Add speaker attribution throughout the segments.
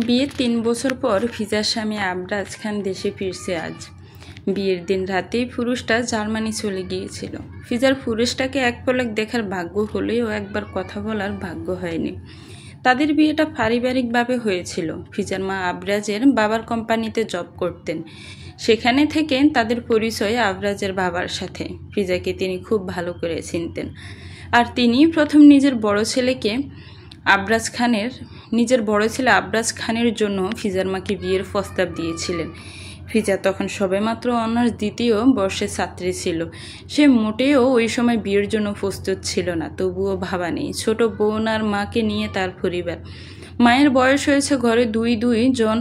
Speaker 1: বিয়ের ৩ বছর পর ফিজার স্বামী আবরাজ খান দেশে ফিরছে আজ। বিয়ের দিন রাতেই পুরুষটা জার্মানি চলে গিয়েছিল। ফিজার পুরুষটাকে এক পলক দেখার ভাগ্য হলেও একবার কথা বলার ভাগ্য হয়নি। তাদের বিয়েটা পারিবারিকভাবে হয়েছিল। ফিজার মা আবরাজের বাবার কোম্পানিতে জব করতেন। সেখানে থেকে তাদের পরিচয় আবরাজের বাবার সাথে। ফিজাকে তিনি খুব ভালো করে চিনতেন। আর তিনি প্রথম নিজের বড় ছেলে আবরাজ খানের জন্য ফিজার মাকে বিয়ের প্রস্তাব দিয়েছিলেন। ফিজা তখন সবেমাত্র অনার্স দ্বিতীয় বর্ষের ছাত্রী ছিল। সে মোটেও ওই সময় বিয়ের জন্য প্রস্তুত ছিল না। তবুও ভাবা নেই, ছোট বোন আর মাকে নিয়ে তার পরিবার। মায়ের বয়স হয়েছে ঘরে দুই জন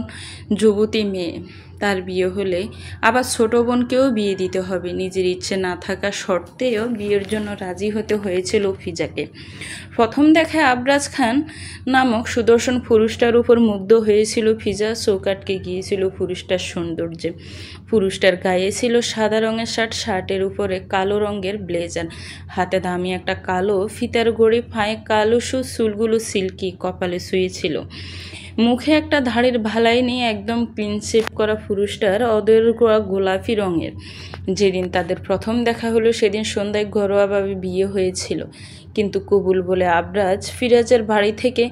Speaker 1: যুবতী মেয়ে। তার বিয়ে হলে আবার ছোট বোনকেও বিয়ে দিতে হবে। নিজের ইচ্ছে না থাকা সত্ত্বেও বিয়ের জন্য রাজি হতে হয়েছিল ফিজাকে। প্রথম দেখায় আবরাজ খান নামক সুদর্শন পুরুষটার উপর মুগ্ধ হয়েছিল ফিজা। চোখ আটকে গিয়েছিল পুরুষটার সৌন্দর্যে। পুরুষটার গায়ে ছিল সাদা রঙের শার্টের উপরে কালো রঙের ব্লেজার, হাতে দামি একটা কালো ফিতার গড়ি, পায়ে কালো চুলগুলো সিল্কি, কপালে শুয়েছিল। মুখে একটা ধাড়ির ভালাই নিয়ে একদম ক্লিন শেভ করা পুরুষটার অদর গোলাপি রঙের। যেদিন তাদের প্রথম দেখা হলো সেদিন সন্ধ্যায় ঘরোয়াভাবে বিয়ে হয়েছিল, কিন্তু কবুল বলে আবরাজ ফিরাজের বাড়ি থেকে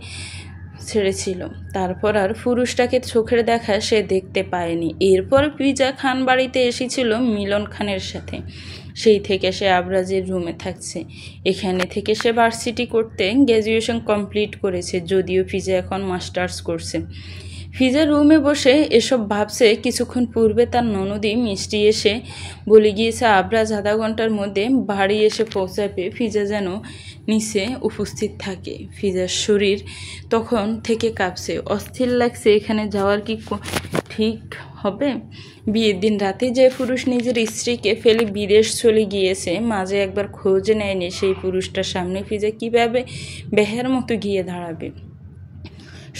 Speaker 1: ছেড়েছিল। তারপর আর পুরুষটাকে চোখের দেখা সে দেখতে পায়নি। এরপর ফিজা খান বাড়িতে এসেছিল মিলন খানের সাথে। সেই থেকে সে আবরাজের রুমে থাকছে। এখানে থেকে সে ভার্সিটি করতে গ্র্যাজুয়েশন কমপ্লিট করেছে, যদিও ফিজা এখন মাস্টার্স করছে। ফিজা রুমে বসে এসব ভাবছে। কিছুক্ষণ পূর্বে তার ননদি মিষ্টি এসে বলে গিয়েছে আবরাজ আধা ঘন্টার মধ্যে বাড়ি এসে পৌঁছাবে। ফিজা যেন নিচে উপস্থিত থাকে। ফিজার শরীর তখন থেকে কাঁপছে, অস্থির লাগছে। এখানে যাওয়ার কি ঠিক হবে? বিয়ের দিন রাতে যে পুরুষ নিজের স্ত্রীকে ফেলে বিদেশ চলে গিয়েছে, মাঝে একবার খোঁজ নেয়নি, সেই পুরুষটার সামনে ফিজা কীভাবে বেহার মতো গিয়ে দাঁড়াবে?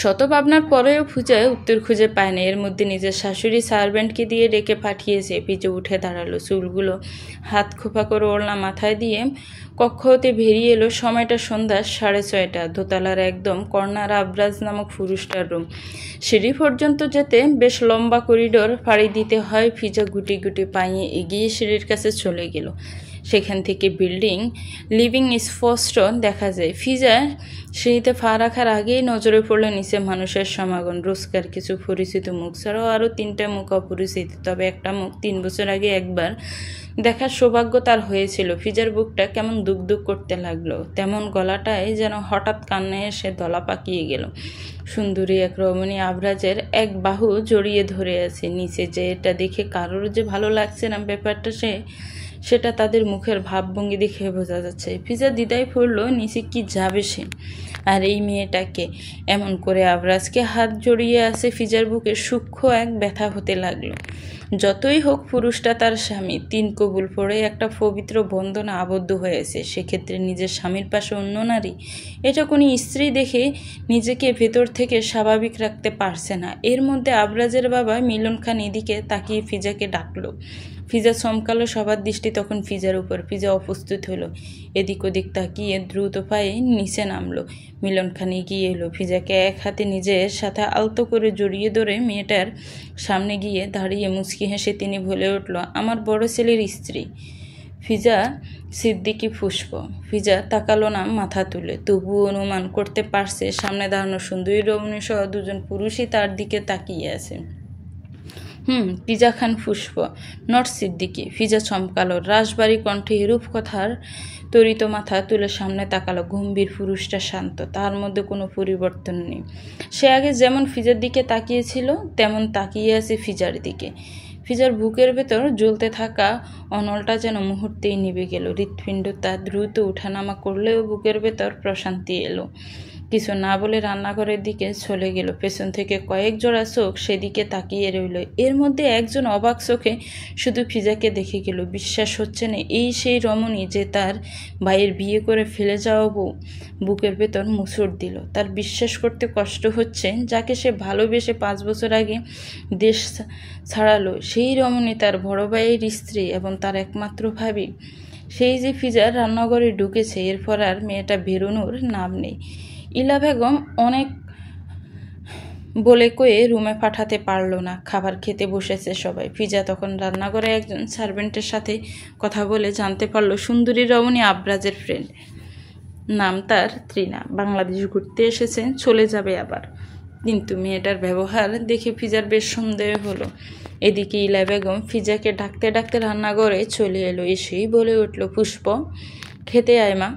Speaker 1: শত ভাবনার পরেও ফিজা উত্তর খুঁজে পায় না। এর মধ্যে নিজের শাশুড়ি সার্ভেন্টকে দিয়ে ডেকে পাঠিয়েছে। ফিজা উঠে দাঁড়ালো, চুলগুলো হাত খোপা করে ওড়না মাথায় দিয়ে কক্ষ হতে বেরিয়ে এলো। সময়টা সন্ধ্যা 6:30। দোতলার একদম কর্নার আবরাজ নামক পুরুষটার রুম। সিঁড়ি পর্যন্ত যেতে বেশ লম্বা করিডোর পাড়ি দিতে হয়। ফিজা গুটি গুটি পায়ে এগিয়ে সিঁড়ির কাছে চলে গেল। সেখান থেকে লিভিং স্পষ্ট দেখা যায়। ফিজা সিঁড়িতে পা রাখার আগেই নজরে পড়ল নিচে মানুষের সমাগম। রোজকার কিছু পরিচিত মুখ ছাড়াও আরও 3টা মুখ অপরিচিত। তবে একটা মুখ 3 বছর আগে একবার দেখার সৌভাগ্য তার হয়েছিল। ফিজার বুকটা কেমন দুক করতে লাগলো, তেমন গলাটায় যেন হঠাৎ কান্নায় এসে দলা পাকিয়ে গেল। সুন্দরী এক রমণী আবরাজের এক বাহু জড়িয়ে ধরে আছে। নিচে যে এটা দেখে কারোর যে ভালো লাগছে না ব্যাপারটা সেটা তাদের মুখের ভাবভঙ্গি দেখে বোঝা যাচ্ছে। ফিজা দ্বিধায় পড়ল, নিচে কি যাবে সে? আর এই মেয়েটাকে এমন করে আবরাজকে হাত জড়িয়ে আছে। ফিজার বুকে সূক্ষ্ম এক ব্যথা হতে লাগলো। যতই হোক পুরুষটা তার স্বামী, 3 কবুল পড়ে একটা পবিত্র বন্ধনে আবদ্ধ হয়েছে। সেক্ষেত্রে নিজের স্বামীর পাশে অন্য নারী, এটা কোনো স্ত্রী দেখে নিজেকে ভেতর থেকে স্বাভাবিক রাখতে পারছে না। এর মধ্যে আবরাজের বাবা মিলন খান এদিকে তাকিয়ে ফিজাকে ডাকলো। ফিজা চমকালো, সবার দৃষ্টি তখন ফিজার উপর। ফিজা অপ্রস্তুত হলো, এদিক ওদিক তাকিয়ে দ্রুত পায়ে নিচে নামলো। মিলন খান এগিয়ে এলো, ফিজাকে এক হাতে নিজের সাথে আলতো করে জড়িয়ে ধরে মেয়েটার সামনে গিয়ে দাঁড়িয়ে মুচকি হেসে তিনি বলে উঠল, আমার বড় ছেলের স্ত্রী ফিজা সিদ্দিকী পুষ্প। ফিজা তাকালো না মাথা তুলে, তবুও অনুমান করতে পারছে সামনে দাঁড়ানো সুন্দরী রমণী সহ 2 জন পুরুষই তার দিকে তাকিয়ে আছে। ফিজা খান পুষ্প, নট সিদ্দিকী। ফিজা চমকালো, রাশবাড়ি কণ্ঠে এরূপ কথার তরিত মাথা তুলে সামনে তাকালো। গম্ভীর পুরুষটা শান্ত, তার মধ্যে কোনো পরিবর্তন নেই। সে আগে যেমন ফিজার দিকে তাকিয়েছিল তেমন তাকিয়ে আছে ফিজার দিকে। ফিজার বুকের ভেতর জ্বলতে থাকা অনলটা যেন মুহূর্তেই নিভে গেল। হৃৎপিণ্ড তার দ্রুত উঠানামা করলেও বুকের ভেতর প্রশান্তি এলো। কিছু না বলে রান্নাঘরের দিকে চলে গেল। পেছন থেকে কয়েক জোড়া চোখ সেদিকে তাকিয়ে রইল। এর মধ্যে একজন অবাক চোখে শুধু ফিজাকে দেখে গেল। বিশ্বাস হচ্ছে না এই সেই রমণী যে তার ভাইয়ের বিয়ে করে ফেলে যাওয়া বউ। বুকের ভেতর মুসুর দিল। তার বিশ্বাস করতে কষ্ট হচ্ছে, যাকে সে ভালোবেসে 5 বছর আগে দেশ ছাড়ালো, সেই রমণী তার বড় ভাইয়ের স্ত্রী এবং তার একমাত্র ভাবি। সেই যে ফিজার রান্নাঘরে ঢুকেছে, এরপর আর মেয়েটা বেরোনোর নাম নেই। ইলা বেগম অনেক বলে কয়ে রুমে পাঠাতে পারল না। খাবার খেতে বসেছে সবাই। ফিজা তখন রান্নাঘরে একজন সার্ভেন্টের সাথে কথা বলে জানতে পারল সুন্দরী রমণী আবরাজের ফ্রেন্ড, নাম তার তৃণা, বাংলাদেশ ঘুরতে এসেছে, চলে যাবে আবার। কিন্তু মেয়েটার ব্যবহার দেখে ফিজার বেশ সন্দেহ হলো। এদিকে ইলা বেগম ফিজাকে ডাকতে ডাকতে রান্নাঘরে চলে এলো। এসেই বলে উঠল, পুষ্প খেতে আয় মা।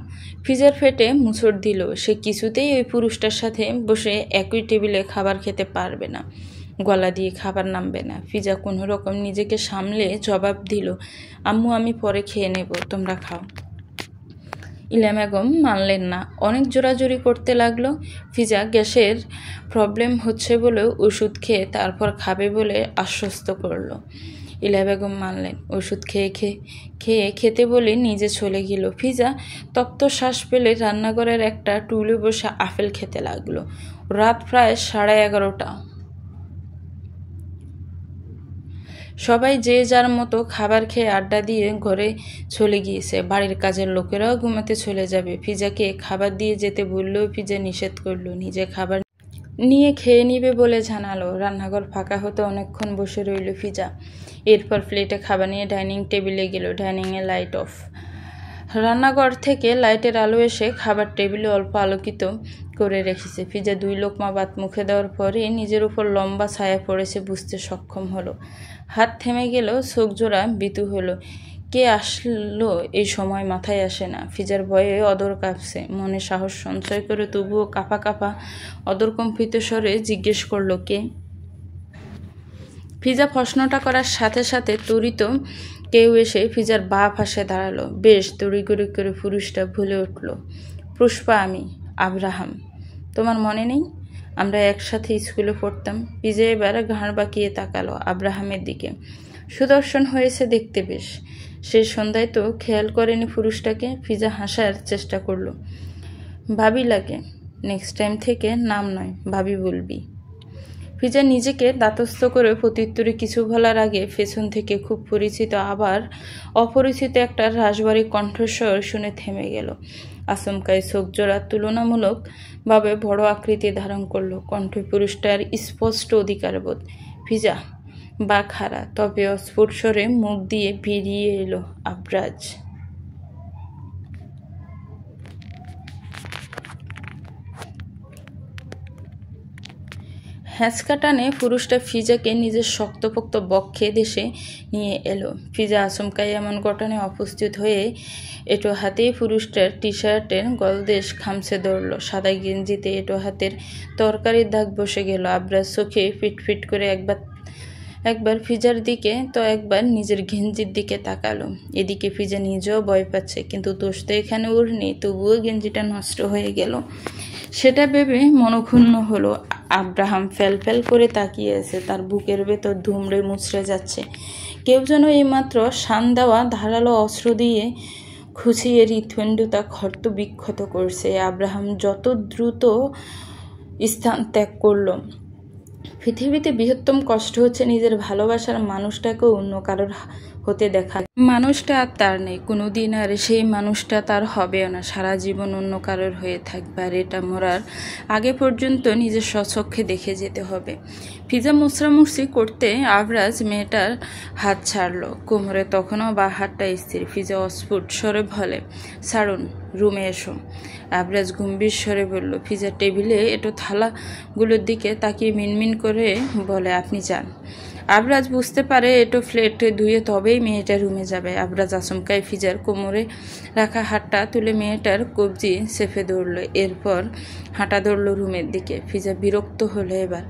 Speaker 1: ফিজার ফেটে মুচড় দিল। সে কিছুতেই ওই পুরুষটার সাথে বসে একই টেবিলে খাবার খেতে পারবে না, গলা দিয়ে খাবার নামবে না। ফিজা কোনো রকম নিজেকে সামলে জবাব দিল, আম্মু আমি পরে খেয়ে নেব, তোমরা খাও। ইলা বেগম মানলেন না, অনেক জোরাজুরি করতে লাগলো। ফিজা গ্যাসের প্রবলেম হচ্ছে বলে ওষুধ খেয়ে তারপর খাবে বলে আশ্বস্ত করলো। ইলা বেগম মানলেন। ওষুধ খেতে বলে নিজে চলে গেল। ফিজা তপ্ত শ্বাস পেলে রান্নাঘরের একটা টুলে বসে আপেল খেতে লাগলো। রাত প্রায় 11:30। সবাই যে যার মতো খাবার খেয়ে আড্ডা দিয়ে ঘরে চলে গিয়েছে। বাড়ির কাজের লোকেরাও ঘুমাতে চলে যাবে। ফিজাকে খাবার দিয়ে যেতে বললেও ফিজা নিষেধ করলো। নিজে খাবার নিয়ে খেয়ে নিবে বলে জানালো। রান্নাঘর ফাঁকা হতে অনেকক্ষণ বসে রইল ফিজা। এরপর প্লেটে খাবার নিয়ে ডাইনিং টেবিলে গেল। ডাইনিংয়ে লাইট অফ। রান্নাঘর থেকে লাইটের আলো এসে খাবার টেবিলে অল্প আলোকিত করে রেখেছে। ফিজা 2 লোকমা ভাত মুখে দেওয়ার পরই নিজের উপর লম্বা ছায়া পড়েছে বুঝতে সক্ষম হলো। হাত থেমে গেল, চোখ জোড়া ভীতু হলো। কে আসলো এই সময় মাথায় আসে না। ফিজার ভয়ে অদর কাঁপছে। মনে সাহস সঞ্চয় করে তবুও কাঁপা কাঁপা অদরকম্পিত স্বরে জিজ্ঞেস করলো, কে? ফিজা প্রশ্নটা করার সাথে সাথে তরিত কেউ এসে ফিজার বাঁ পাশে দাঁড়ালো। বেশ তড়িঘড়ি করে পুরুষটা ভুলে উঠল, পুষ্পা আমি, আব্রাহাম। তোমার মনে নেই আমরা একসাথে স্কুলে পড়তাম? ফিজা এবার ঘাড় বাঁকিয়ে তাকালো আব্রাহামের দিকে। সুদর্শন হয়েছে দেখতে বেশ। সে সন্ধ্যায় তো খেয়াল করেনি পুরুষটাকে। ফিজা হাসার চেষ্টা করলো। ভাবি লাগে। নেক্সট টাইম থেকে নাম নয় ভাবি বলবি। ফিজা নিজেকে দাতস্থ করে প্রত্যুত্তরে কিছু বলার আগে পেছন থেকে খুব পরিচিত আবার অপরিচিত একটা রাশভারী কণ্ঠস্বর শুনে থেমে গেল। আচমকাই চোখ জোড়া তুলনামূলকভাবে বড় আকৃতি ধারণ করলো। কণ্ঠে পুরুষটার স্পষ্ট অধিকারবোধ। ফিজা বা খাড়া, তবে অস্ফুট স্বরে মুখ দিয়ে বেরিয়ে এলো, আবরাজ। হ্যাঁচকা টানে পুরুষটা ফিজাকে নিজের শক্তপোক্ত বক্ষে দেশে নিয়ে এলো। ফিজা আচমকাই এমন ঘটনায় উপস্থিত হয়ে এটো হাতেই পুরুষটার টি শার্টের গলদেশ খামছে ধরল। সাদা গেঞ্জিতে এটো হাতের তরকারির দাগ বসে গেল। আবরাজ চোখে ফিটফিট করে একবার ফিজার দিকে তো একবার নিজের গেঞ্জির দিকে তাকালো। এদিকে ফিজা নিজেও ভয় পাচ্ছে, কিন্তু দোষ তো এখানে ওর নেই। তবুও গেঞ্জিটা নষ্ট হয়ে গেল সেটা ভেবে মনক্ষুণ্ণ হলো। আব্রাহাম ফ্যাল করে তাকিয়ে আছে। তার বুকের ভেতর ধুমড়ে মুচড়ে যাচ্ছে। কেউ যেন এইমাত্র শান দেওয়া ধারালো অস্ত্র দিয়ে খুঁচিয়ে হৃৎপিণ্ডটা ক্ষত বিক্ষত করছে। আব্রাহাম যত দ্রুত স্থান ত্যাগ করলো। পৃথিবীতে বৃহত্তম কষ্ট হচ্ছে নিজের ভালোবাসার মানুষটাকেও অন্য কারোর হতে দেখা। মানুষটা আর তার নেই কোনোদিন, আর সেই মানুষটা তার হবেও না। সারা জীবন অন্য কারোর হয়ে থাকবে, আর এটা মরার আগে পর্যন্ত নিজের স্বচক্ষে দেখে যেতে হবে। ফিজা মুচড়ামুচড়ি করতে আবরাজ মেয়েটার হাত ছাড়লো। কোমরে তখনও বা হাতটা স্থির। ফিজা অস্ফুট স্বরে বলে, ছাড়ুন, রুমে এসো। আবরাজ গম্ভীর স্বরে বলল। ফিজা টেবিলে এটো থালাগুলোর দিকে তাকিয়ে মিনমিন করে বলে, আপনি যান। আবরাজ বুঝতে পারে এটো ফ্লেটে ধুয়ে তবেই মেয়েটা রুমে যাবে। আবরাজ আচমকাই ফিজার কোমরে রাখা হাতটা তুলে মেয়েটার কবজি চেপে ধরল। এরপর হাঁটা ধরল রুমের দিকে। ফিজা বিরক্ত হলো এবার।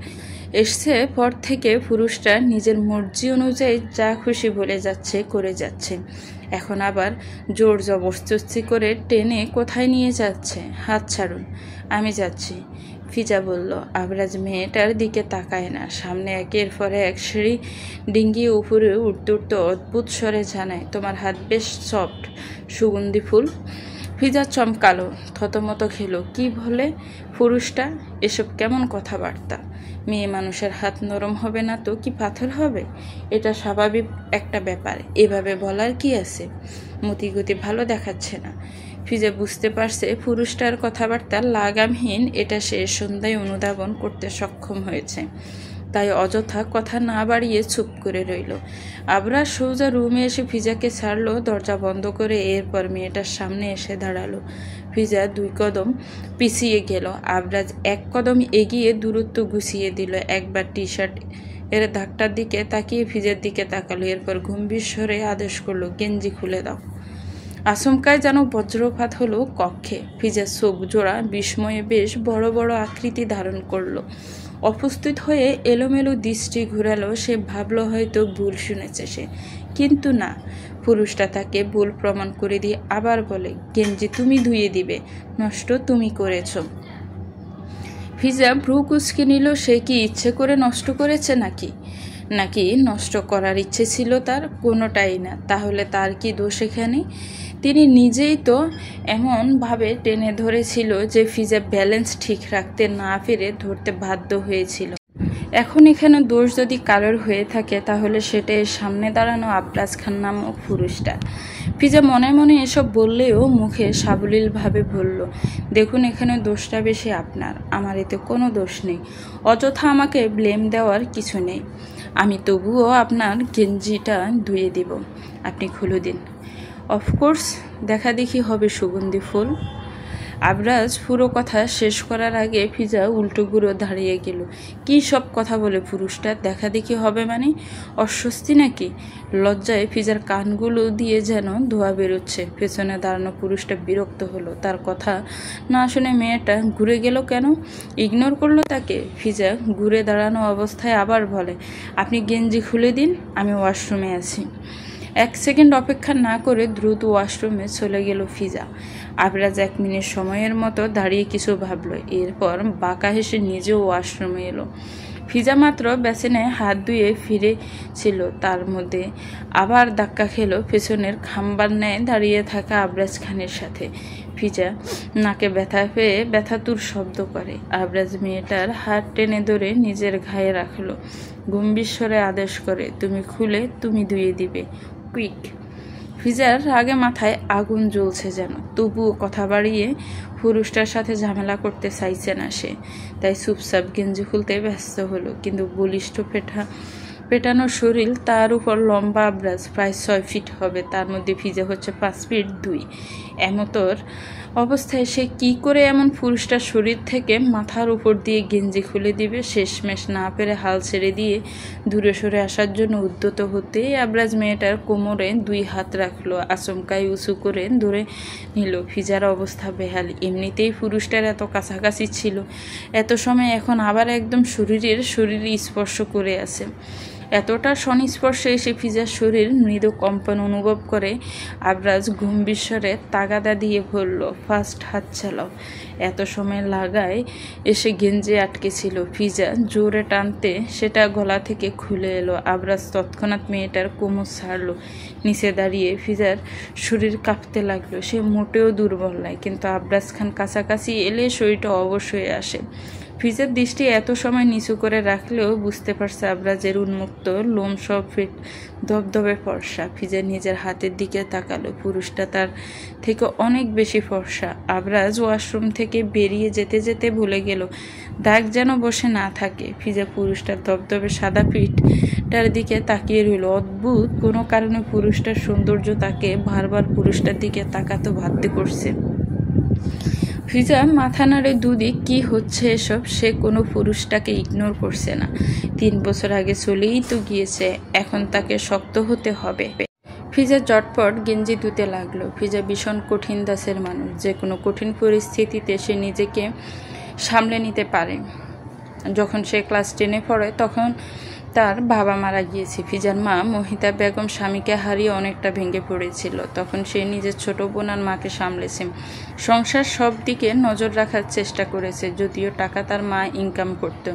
Speaker 1: এসছে পর থেকে পুরুষটা নিজের মর্জি অনুযায়ী যা খুশি বলে যাচ্ছে, করে যাচ্ছে। এখন আবার জোর জবরদস্তি করে টেনে কোথায় নিয়ে যাচ্ছে। হাত ছাড়ুন, আমি যাচ্ছি। ফিজা বলল। আবরাজ মেয়েটার দিকে তাকায় না। সামনে একের পর এক সিঁড়ি ডিঙ্গিয়ে উপরে উঠতে উঠতে অদ্ভুত স্বরে জানায়, তোমার হাত বেশ সফট, সুগন্ধি ফুল। ফিজা চমকালো, থতমত খেলো। কি বলে পুরুষটা? এসব কেমন কথাবার্তা? মেয়ে মানুষের হাত নরম হবে না তো কি পাথর হবে? এটা স্বাভাবিক একটা ব্যাপার, এভাবে বলার কি আছে? মতিগতি ভালো দেখাচ্ছে না। ফিজা বুঝতে পারছে পুরুষটার কথাবার্তা লাগামহীন, এটা সে সন্ধ্যায় অনুধাবন করতে সক্ষম হয়েছে। তাই অযথা কথা না বাড়িয়ে চুপ করে রইল। আবরাজ সোজা রুমে এসে ফিজাকে ছাড়লো, দরজা বন্ধ করে। এরপর মেয়েটার সামনে এসে দাঁড়ালো। ফিজা 2 কদম পিছিয়ে গেল। আবরাজ 1 কদম এগিয়ে দূরত্ব গুছিয়ে দিল। একবার টি শার্ট এর দাগটার দিকে তাকিয়ে ফিজার দিকে তাকালো। এরপর গম্ভীর স্বরে আদেশ করলো, গেঞ্জি খুলে দাও। আচমকায় যেন বজ্রপাত হলো কক্ষে। ফিজার চোখ জোড়া বিস্ময়ে বেশ বড় বড় আকৃতি ধারণ করলো। অপ্রস্তুত হয়ে এলোমেলো দৃষ্টি ঘুরালো। সে ভাবলো হয়তো ভুল শুনেছে সে, কিন্তু না। পুরুষটা তাকে ভুল প্রমাণ করে দিয়ে আবার বলে, গেঞ্জি তুমি ধুয়ে দিবে, নষ্ট তুমি করেছো। ফিজা ভ্রু কুঁচকে নিল। সে কি ইচ্ছে করে নষ্ট করেছে নাকি নষ্ট করার ইচ্ছে ছিল তার? কোনোটাই না। তাহলে তার কি দোষ এখানে? তিনি নিজেই তো এমনভাবে টেনে ধরেছিল যে ফিজা ব্যালেন্স ঠিক রাখতে না পেরে ধরতে বাধ্য হয়েছিল। এখন এখানে দোষ যদি কারোর হয়ে থাকে তাহলে সেটা এর সামনে দাঁড়ানো আবরাজ খান নামক পুরুষটার। ফিজা মনে মনে এসব বললেও মুখে সাবলীলভাবে বলল, দেখুন এখানে দোষটা বেশি আপনার, আমার এতে কোনো দোষ নেই। অযথা আমাকে ব্লেম দেওয়ার কিছু নেই। আমি তবুও আপনার গেঞ্জিটা ধুয়ে দিব, আপনি খুলে দিন। অফকোর্স, দেখা দেখি হবে সুগন্ধি ফুল। আবরাজ পুরো কথা শেষ করার আগে ফিজা উল্টো ঘুরে দাঁড়িয়ে গেল। কি সব কথা বলে পুরুষটা? দেখা দেখি হবে মানে? অস্বস্তি নাকি? লজ্জায় ফিজার কানগুলো দিয়ে যেন ধোয়া বেরোচ্ছে। পেছনে দাঁড়ানো পুরুষটা বিরক্ত হলো। তার কথা না শুনে মেয়েটা ঘুরে গেল কেন? ইগনোর করলো তাকে। ফিজা ঘুরে দাঁড়ানো অবস্থায় আবার বলে, আপনি গেঞ্জি খুলে দিন, আমি ওয়াশরুমে আছি। 1 সেকেন্ড অপেক্ষা না করে দ্রুত ওয়াশরুমে চলে গেল ফিজা। আবরাজ 1 মিনিট সময়ের মতো দাঁড়িয়ে কিছু ভাবলো। এরপর বাঁকা হেসে নিজেও ওয়াশরুমে এলো। ফিজা মাত্র বেসিনে হাত ধুয়ে ফিরেছিল, তার মধ্যে আবার ধাক্কা খেলো পেছনের খাম্বার ন্যায় দাঁড়িয়ে থাকা আবরাজ খানের সাথে। ফিজা নাকে ব্যথা পেয়ে ব্যথাতুর শব্দ করে। আবরাজ মেয়েটার হাত টেনে ধরে নিজের ঘায়ে রাখলো। গম্ভীর স্বরে আদেশ করে, তুমি খুলে তুমি ধুয়ে দিবে, কুইক। ফিজার রাগে মাথায় আগুন জ্বলছে যেন, তবুও কথা বাড়িয়ে পুরুষটার সাথে ঝামেলা করতে চাইছে না সে। তাই চুপচাপ গেঞ্জি খুলতে ব্যস্ত হলো। কিন্তু বলিষ্ঠ পেটানো শরীর, তার উপর লম্বা আবরাজ প্রায় 6 ফিট হবে, তার মধ্যে ফিজা হচ্ছে 5 ফিট 2। এমতর অবস্থায় সে কি করে এমন পুরুষটার শরীর থেকে মাথার উপর দিয়ে গেঞ্জি খুলে দিবে? শেষমেশ না পেরে হাল ছেড়ে দিয়ে দূরে সরে আসার জন্য উদ্যত হতেই আবরাজ মেয়েটার কোমরে 2 হাত রাখলো। আচমকাই উঁচু করে ধরে নিল। ফিজার অবস্থা বেহাল। এমনিতেই পুরুষটার এত কাছাকাছি ছিল এত সময়, এখন আবার একদম শরীরে স্পর্শ করে আছে। এতটা সংস্পর্শে এসে ফিজার শরীর মৃদু কম্পন অনুভব করে। আবরাজ গম্ভীর স্বরে তাগাদা দিয়ে বলল, ফার্স্ট হাত চালাও। এত সময় লাগায় এসে গেঞ্জি আটকে ছিল। ফিজা জোরে টানতে সেটা গলা থেকে খুলে এলো। আবরাজ তৎক্ষণাৎ মেয়েটার কোমর ছাড়ল। নিচে দাঁড়িয়ে ফিজার শরীর কাঁপতে লাগলো। সে মোটেও দুর্বল নয়, কিন্তু আবরাজ খান কাছাকাছি এলে শরীরটা অবশ্যই আসে। ফিজার দৃষ্টি এত সময় নিচু করে রাখলেও বুঝতে পারছে আবরাজের উন্মুক্ত লোম সব ফিট ধবধবে ফর্সা। ফিজা নিজের হাতের দিকে তাকালো। পুরুষটা তার থেকে অনেক বেশি ফর্সা। আবরাজ ওয়াশরুম থেকে বেরিয়ে যেতে যেতে ভুলে গেল দাগ যেন বসে না থাকে। ফিজা পুরুষটার ধবধবে সাদা পিঠটার দিকে তাকিয়ে রইল। অদ্ভুত কোনো কারণে পুরুষটার সৌন্দর্য তাকে বারবার পুরুষটার দিকে তাকাতে বাধ্য করছে। ফিজা মাথা নাড়ে দুদিক, কি হচ্ছে এসব? সে কোনো পুরুষটাকে ইগনোর করছে না। 3 বছর আগে চলেই তো গিয়েছে, এখন তাকে শক্ত হতে হবে। ফিজা চটপট গেঞ্জি ধুতে লাগলো। ফিজা ভীষণ কঠিন দাসের মানুষ। যে কোনো কঠিন পরিস্থিতিতে সে নিজেকে সামলে নিতে পারে। যখন সে ক্লাস 10-এ পড়ে তখন তার বাবা মারা গিয়েছে। ফিজার মা মহিতা বেগম স্বামীকে হারিয়ে অনেকটা ভেঙে পড়েছিল। তখন সে নিজের ছোট বোন আর মাকে সামলেছে। সংসার সব দিকে নজর রাখার চেষ্টা করেছে। যদিও টাকা তার মা ইনকাম করত,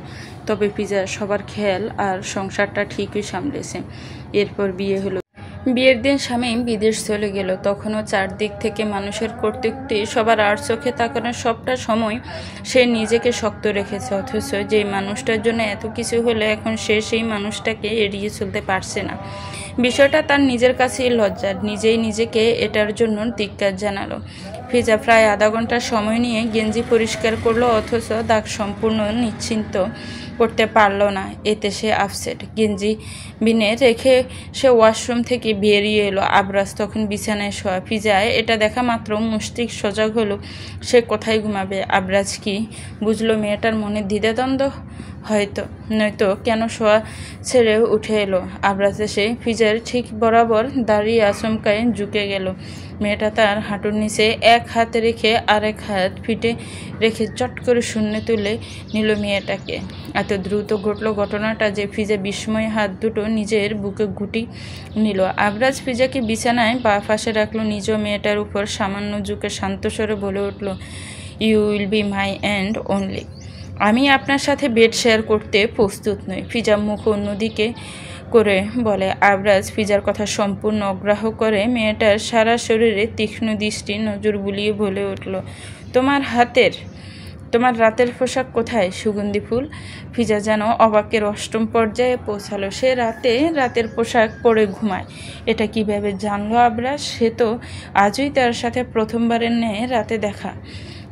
Speaker 1: তবে ফিজা সবার খেয়াল আর সংসারটা ঠিকই সামলেছে। এরপর বিয়ে হলো। বিয়ের দিন স্বামী বিদেশ চলে গেল। তখনও চারদিক থেকে মানুষের কর্তৃত্বে সবার আর চোখে তাকানোর সবটা সময় সে নিজেকে শক্ত রেখেছে, অথচ যেই মানুষটার জন্য এত কিছু হলে এখন সে সেই মানুষটাকে এড়িয়ে চলতে পারছে না। বিষয়টা তার নিজের কাছেই লজ্জার। নিজেই নিজেকে এটার জন্য ধিক্কার জানালো। ফিজা প্রায় আধা ঘন্টা সময় নিয়ে গেঞ্জি পরিষ্কার করলো, অথচ দাগ সম্পূর্ণ নিশ্চিন্ত করতে পারল না। এতে সে আপসেট। গেঞ্জি বিনে রেখে সে ওয়াশরুম থেকে বেরিয়ে এলো। আবরাজ তখন বিছানায় শোয়া। ফিজায় এটা দেখা মাত্র মস্তিষ্ক সজাগ হলো সে কোথায় ঘুমাবে। আবরাজ কি বুঝলো মেয়েটার মনে দ্বিধাদ্বন্দ্ব? হয়তো, নয়তো কেন শোয়া ছেড়ে উঠে এলো। আবরাজ এসে ফিজার ঠিক বরাবর দাঁড়িয়ে আচমকায় ঝুঁকে গেল। মেয়েটা তার হাঁটুর নিচে এক হাত রেখে আরেক হাত ফিটে রেখে চট করে শূন্য তুলে নিল মেয়েটাকে। এত দ্রুত ঘটল ঘটনাটা যে ফিজা বিস্ময়ে হাত দুটো নিজের বুকে গুটি নিল। আবরাজ ফিজাকে বিছানায় বা পাশে রাখলো, নিজেও মেয়েটার উপর সামান্য ঝুঁকে শান্ত স্বরে বলে উঠল, you will be my and only. আমি আপনার সাথে বেড শেয়ার করতে প্রস্তুত নই। ফিজা মুখ অন্যদিকে করে বলে। আবরাজ ফিজার কথা সম্পূর্ণ অগ্রাহ্য করে মেয়েটার সারা শরীরে তীক্ষ্ণ দৃষ্টি নজর বুলিয়ে বলে উঠল, তোমার রাতের পোশাক কোথায় সুগন্ধি ফুল? ফিজা যেন অবাকের অষ্টম পর্যায়ে পৌঁছালো। সে রাতের পোশাক পরে ঘুমায়, এটা কিভাবে জানলো আবরাজ? সে তো আজই তার সাথে প্রথমবারের ন্যায় রাতে দেখা।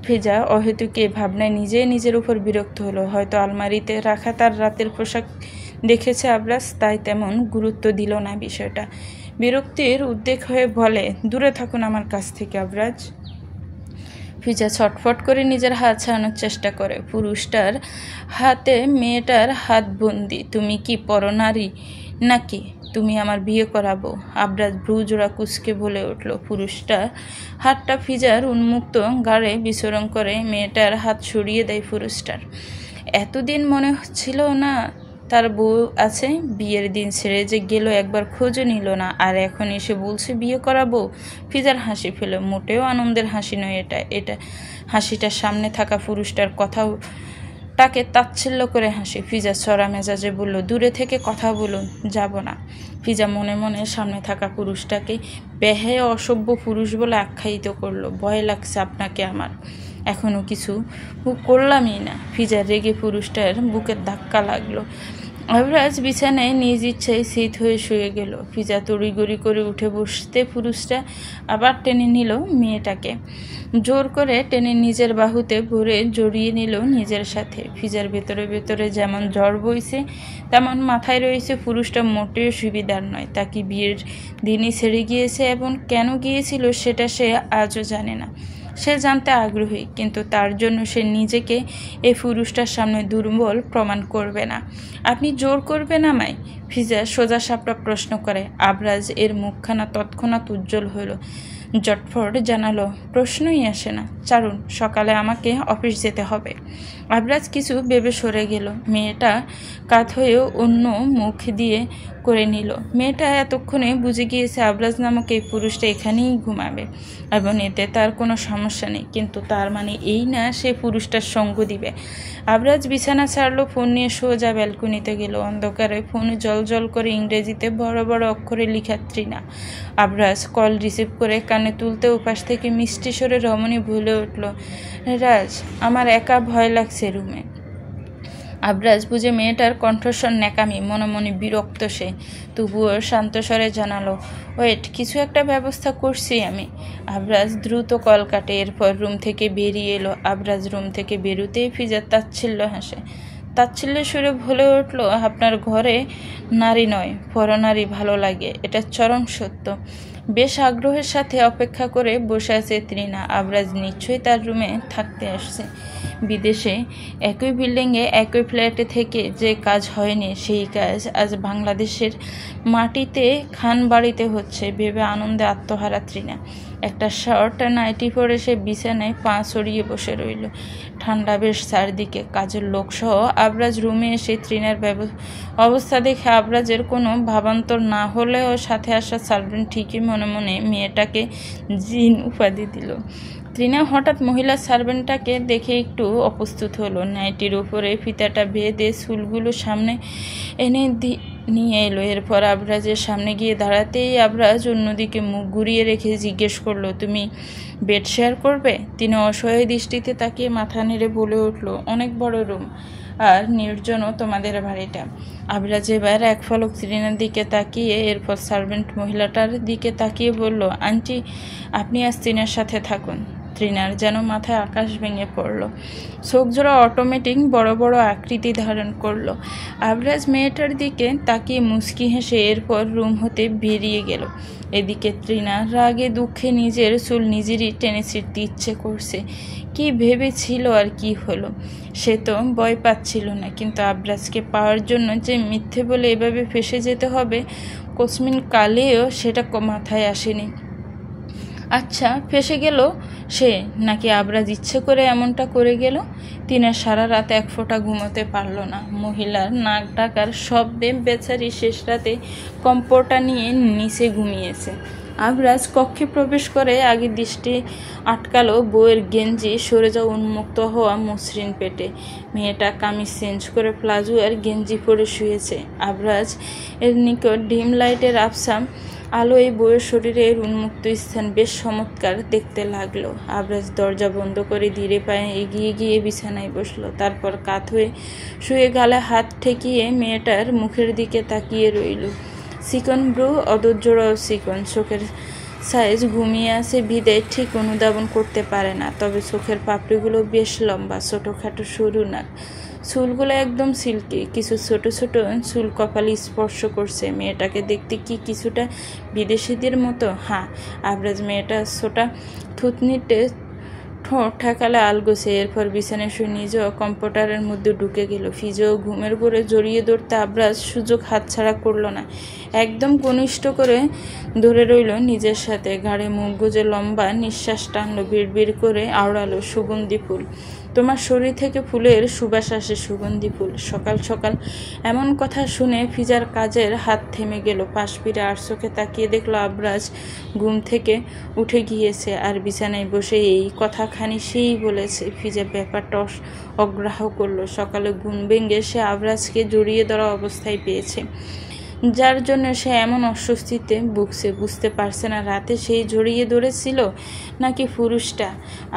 Speaker 1: ফিজা অহেতুক এই ভাবনায় নিজের উপর বিরক্ত হলো। হয়তো আলমারিতে রাখা তার রাতের পোশাক দেখেছে আবরাজ, তাই তেমন গুরুত্ব দিল না বিষয়টা। বিরক্তির উদ্বেগ হয়ে বলে, দূরে থাকুন আমার কাছ থেকে আবরাজ। ফিজা ছটফট করে নিজের হাত ছাড়ানোর চেষ্টা করে। পুরুষটার হাতে মেয়েটার হাত বন্দি। তুমি কি পরনারী নাকি? তুমি আমার বিয়ে করাবো? আবরাজ ভ্রুজোড়া কুঁচকে বলে উঠল। পুরুষটা হাতটা ফিজার উন্মুক্ত গাড়ে বিচরণ করে মেয়েটার হাত সরিয়ে দেয় পুরুষটার। এতদিন মনে হচ্ছিল না তার বউ আছে, বিয়ের দিন ছেড়ে যে গেল একবার খোঁজও নিল না, আর এখন এসে বলছে বিয়ে করাবো। ফিজার হাসি ফেল। মোটেও আনন্দের হাসি নয় এটা হাসিটার সামনে থাকা পুরুষটার কথাও তাকে তাচ্ছিল্য করে হাসি। ফিজা চড়া মেজাজে বলল, দূরে থেকে কথা বলুন, যাব না। ফিজা মনে মনে সামনে থাকা পুরুষটাকে বেহায়া অসভ্য পুরুষ বলে আখ্যায়িত করলো। ভয় লাগছে আপনাকে আমার। এখনও কিছু করলামই না। ফিজা রেগে পুরুষটার বুকের ধাক্কা লাগলো। আবরাজ বিছানায় নিজ ইচ্ছায় শীত হয়ে শুয়ে গেল। ফিজা তড়িগড়ি করে উঠে বসতে পুরুষটা আবার টেনে নিল মেয়েটাকে। জোর করে টেনে নিজের বাহুতে ভরে জড়িয়ে নিল নিজের সাথে। ফিজার ভেতরে যেমন ঝড় বইছে তেমন মাথায় রয়েছে পুরুষটা মোটেও সুবিধার নয়। তাকে বিয়ের দিনই ছেড়ে গিয়েছে এবং কেন গিয়েছিল সেটা সে আজও জানে না। সে জানতে আগ্রহী, কিন্তু তার জন্য সে নিজেকে এই পুরুষটার সামনে দুর্বল প্রমাণ করবে না। আপনি জোর করবেন আমায়? ফিজা সোজা সাপটা প্রশ্ন করে। আবরাজ এর মুখখানা তৎক্ষণাৎ উজ্জ্বল হইল। জটফট জানালো, প্রশ্নই আসে না, চারুন, সকালে আমাকে অফিস যেতে হবে। আবরাজ কিছু ভেবে সরে গেল। মেয়েটা কাত হয়েও অন্য মুখ দিয়ে করে নিল। মেয়েটা এতক্ষণে বুঝে গিয়েছে আবরাজ নামক এই পুরুষটা এখানেই ঘুমাবে এবং এতে তার কোনো সমস্যা নেই, কিন্তু তার মানে এই না সে পুরুষটার সঙ্গ দিবে। আবরাজ বিছানা ছাড়লো, ফোন নিয়ে সোজা ব্যালকনিতে গেল। অন্ধকারে ফোনে জল করে ইংরেজিতে বড় বড় অক্ষরে লিখা তৃণা। আবরাজ কল রিসিভ করে কানে তুলতে উপাস থেকে মিষ্টি স্বরে রমণী ভুলে উঠল, রাজ, আমার একা ভয় লাগছে রুমে। আবরাজ বুঝে মেয়েটার কণ্ঠস্বর ন্যাকামি, মনে মনে বিরক্ত সে, তবুও শান্ত স্বরে জানালো, ওয়েট, কিছু একটা ব্যবস্থা করছি আমি। আবরাজ দ্রুত কল কাটে, এরপর রুম থেকে বেরিয়ে এলো। আবরাজ রুম থেকে বেরোতেই ফিজার তাচ্ছিল্য হাসে। তাচ্ছিল্য সুরে বলে উঠল, আপনার ঘরে নারী নয় পরনারী ভালো লাগে, এটা চরম সত্য। বেশ আগ্রহের সাথে অপেক্ষা করে বসে আছে তৃণা। আবরাজ নিশ্চয়ই তার রুমে থাকতে আসছে। বিদেশে একই বিল্ডিংয়ে একই ফ্ল্যাটে থেকে যে কাজ হয়নি সেই কাজ আজ বাংলাদেশের মাটিতে খান বাড়িতে হচ্ছে ভেবে আনন্দে আত্মহারা তৃণা। একটা শর্ট নাইটি পরে সে বিছানায় পা ছড়িয়ে বসে রইল। ঠান্ডা বেশ চারদিকে। কাজের লোকসহ আবরাজ রুমে এসে তৃণার অবস্থা দেখে আবরাজের কোনো ভাবান্তর না হলেও সাথে আসা সার্ভেন্ট ঠিকই মনে মনে মেয়েটাকে জিন উপাধি দিল। তৃণা হঠাৎ মহিলা সার্ভেন্টটাকে দেখে একটু অপ্রস্তুত হলো। নাইটির উপরে ফিতাটা বেঁধে চুলগুলো সামনে এনে নিয়ে এলো। এরপর আবরাজের সামনে গিয়ে দাঁড়াতেই আবরাজ অন্যদিকে মুখ ঘুরিয়ে রেখে জিজ্ঞেস করলো, তুমি বেড শেয়ার করবে? তিনি অসহায় দৃষ্টিতে তাকিয়ে মাথা নেড়ে বলে উঠল, অনেক বড় রুম আর নির্জনও তোমাদের বাড়িটা। আবরাজ এবার এক পলক তৃণার দিকে তাকিয়ে এরপর সার্ভেন্ট মহিলাটার দিকে তাকিয়ে বলল, আন্টি আপনি আজ তৃণার সাথে থাকুন। তৃণার যেন মাথায় আকাশ ভেঙে পড়ল, চোখ জোড়া অটোমেটিক বড় বড় আকৃতি ধারণ করলো। আবরাজ মেয়েটার দিকে তাকিয়ে মুচকি হেসে এরপর রুম হতে বেরিয়ে গেল। এদিকে তৃণা রাগে দুঃখে নিজের চুল নিজেরই টেনে ছিঁড়তে ইচ্ছে করছে। কি ভেবেছিল আর কি হলো? সে তো ভয় পাচ্ছিল না, কিন্তু আবরাজকে পাওয়ার জন্য যে মিথ্যে বলে এভাবে ফেসে যেতে হবে কোসমিন কালেও সেটা মাথায় আসেনি। আচ্ছা, ফেসে গেল সে নাকি আবরাজ ইচ্ছে করে এমনটা করে গেল? তিনি সারা রাত এক ফোঁটা ঘুমোতে পারল না। মহিলার নাক ডাকার শব্দে বেচারি শেষ রাতে কম্পটা নিয়ে নিচে ঘুমিয়েছে। আবরাজ কক্ষে প্রবেশ করে আগে দৃষ্টি আটকালো বউয়ের গেঞ্জি সরে যাওয়া উন্মুক্ত হওয়া মসৃণ পেটে। মেয়েটা কামিজ চেঞ্জ করে প্লাজো আর গেঞ্জি পরে শুয়েছে। আবরাজ এর নিকট ডিম লাইটের আবসাম আলোয় বউয়ের শরীরের উন্মুক্ত স্থান বেশ চমৎকার দেখতে লাগলো। আবরাজ দরজা বন্ধ করে ধীরে পায়ে এগিয়ে গিয়ে বিছানায় বসলো। তারপর কাত হয়ে শুয়ে গালে হাত ঠেকিয়ে মেয়েটার মুখের দিকে তাকিয়ে রইল। চিকন ব্রু অদূরজোড়াও চিকন, চোখের সাইজ ঘুমিয়ে আছে বিদায় ঠিক অনুধাবন করতে পারে না, তবে চোখের পাপড়িগুলো বেশ লম্বা, ছোটোখাটো সরু নাক, চুলগুলো একদম সিল্কি, কিছু ছোট ছোট চুল কপালে স্পর্শ করছে। মেয়েটাকে দেখতে কি কিছুটা বিদেশিদের মতো? হ্যাঁ। আবরাজ মেয়েটা ছোটা থুতনিতে ঠোঁট ঠেকালে আলগোছে। এরপর বিছানায় শুয়ে নিজেও কম্পিউটারের মধ্যে ঢুকে গেল। ফিজেও ঘুমের ঘরে জড়িয়ে ধরতে আবরাজ সুযোগ হাতছাড়া করলো না। একদম ঘনিষ্ঠ করে ধরে রইল নিজের সাথে। ঘাড়ে মুখ গুজে লম্বা নিঃশ্বাস টানলো, বিড়বিড় করে আওড়ালো, সুগন্ধি ফুল। তোমার শরীর থেকে ফুলের সুবাস আসে, সুগন্ধি ফুল। সকাল সকাল এমন কথা শুনে ফিজার কাজের হাত থেমে গেল। পাশ ফিরে আর চোখে তাকিয়ে দেখলো আবরাজ ঘুম থেকে উঠে গিয়েছে আর বিছানায় বসে এই কথাখানি সেই বলেছে। ফিজা ব্যাপারটা অগ্রাহ্য করলো। সকালে ঘুম ভেঙে সে আবরাজকে জড়িয়ে ধরা অবস্থায় পেয়েছে, যার জন্য সে এমন অস্বস্তিতে ভুগছে। বুঝতে পারছে না রাতে সেই জড়িয়ে ধরেছিল নাকি পুরুষটা।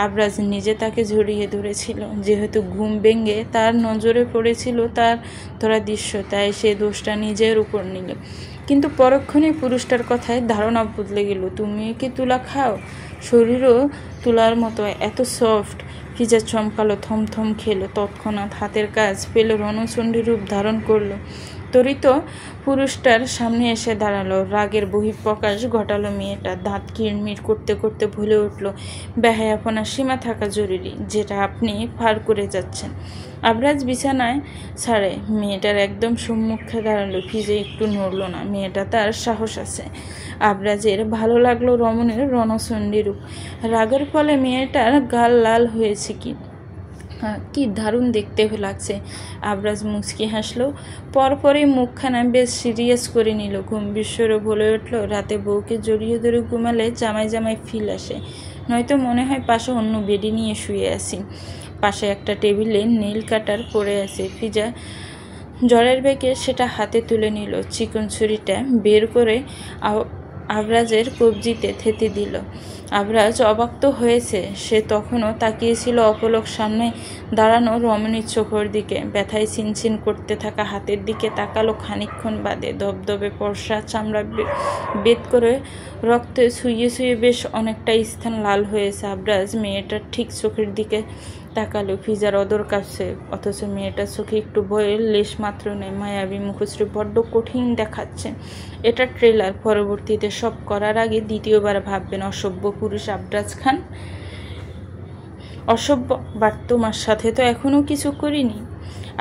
Speaker 1: আবরাজ নিজে তাকে জড়িয়ে ধরেছিল। যেহেতু ঘুম ভেঙে তার নজরে পড়েছিল তার ধরা দৃশ্য, তাই সে দোষটা নিজের উপর নিল। কিন্তু পরক্ষণে পুরুষটার কথায় ধারণা বদলে গেল। তুমি কি তুলা খাও? শরীরও তুলার মতো এত সফট। ফিজা চমকালো, থমথম খেলো। তৎক্ষণাৎ হাতের কাজ পেলে রণচণ্ডী রূপ ধারণ করলো। তরিত পুরুষটার সামনে এসে দাঁড়ালো। রাগের বহিঃপ্রকাশ ঘটালো মেয়েটা। দাঁত কিরমির করতে করতে বলে উঠল, বেহায়াপনার সীমা থাকা জরুরি, যেটা আপনি পার করে যাচ্ছেন। আবরাজ বিছানায় ছাড়ে মেয়েটার একদম সম্মুখে দাঁড়ালো। ফিজে একটু নড়ল না। মেয়েটা তার সাহস আছে। আবরাজের ভালো লাগলো রমণের রণচণ্ডী রূপ। রাগের ফলে মেয়েটার গাল লাল হয়েছে। কি দারুণ দেখতে লাগছে। আবরাজ মুচকি হাসলো। পরপরই মুখখানা বেশ সিরিয়াস করে নিল। গম্ভীর স্বরে বলে উঠল, রাতে বউকে জড়িয়ে ধরে ঘুমালে জামাই জামাই ফিল আসে, নয়তো মনে হয় পাশে অন্য বেডি নিয়ে শুয়ে আছি। পাশে একটা টেবিলে নেইল কাটার পড়ে আছে। ফিজা জ্বরের বেগে সেটা হাতে তুলে নিল। চিকন ছুরিটা বের করে আবরাজের কবজিতে থেতে দিল। আবরাজ অবাক তো হয়েছে। সে তখনও তাকিয়েছিল অপলক সামনে দাঁড়ানো রমণীর চোখের দিকে। ব্যথায় চিনচিন করতে থাকা হাতের দিকে তাকালো। খানিকক্ষণ বাদে ধবধবে পরশা চামড়া বেদ করে রক্তে ছুঁয়ে ছুঁয়ে বেশ অনেকটা স্থান লাল হয়েছে। আবরাজ মেয়েটার ঠিক চোখের দিকে তাকালো। ফিজার অদর কাছে, অথচ মেয়েটার চোখে একটু ভয়ের লেশ মাত্র নেই। মায়াবী মুখশ্রী বড্ড কঠিন দেখাচ্ছে। এটা ট্রেলার, পরবর্তীতে সব করার আগে দ্বিতীয়বার ভাববেন। অসভ্য পুরুষ আবরাজ খান। অসভ্য? বাট তোমার সাথে তো এখনো কিছু করিনি।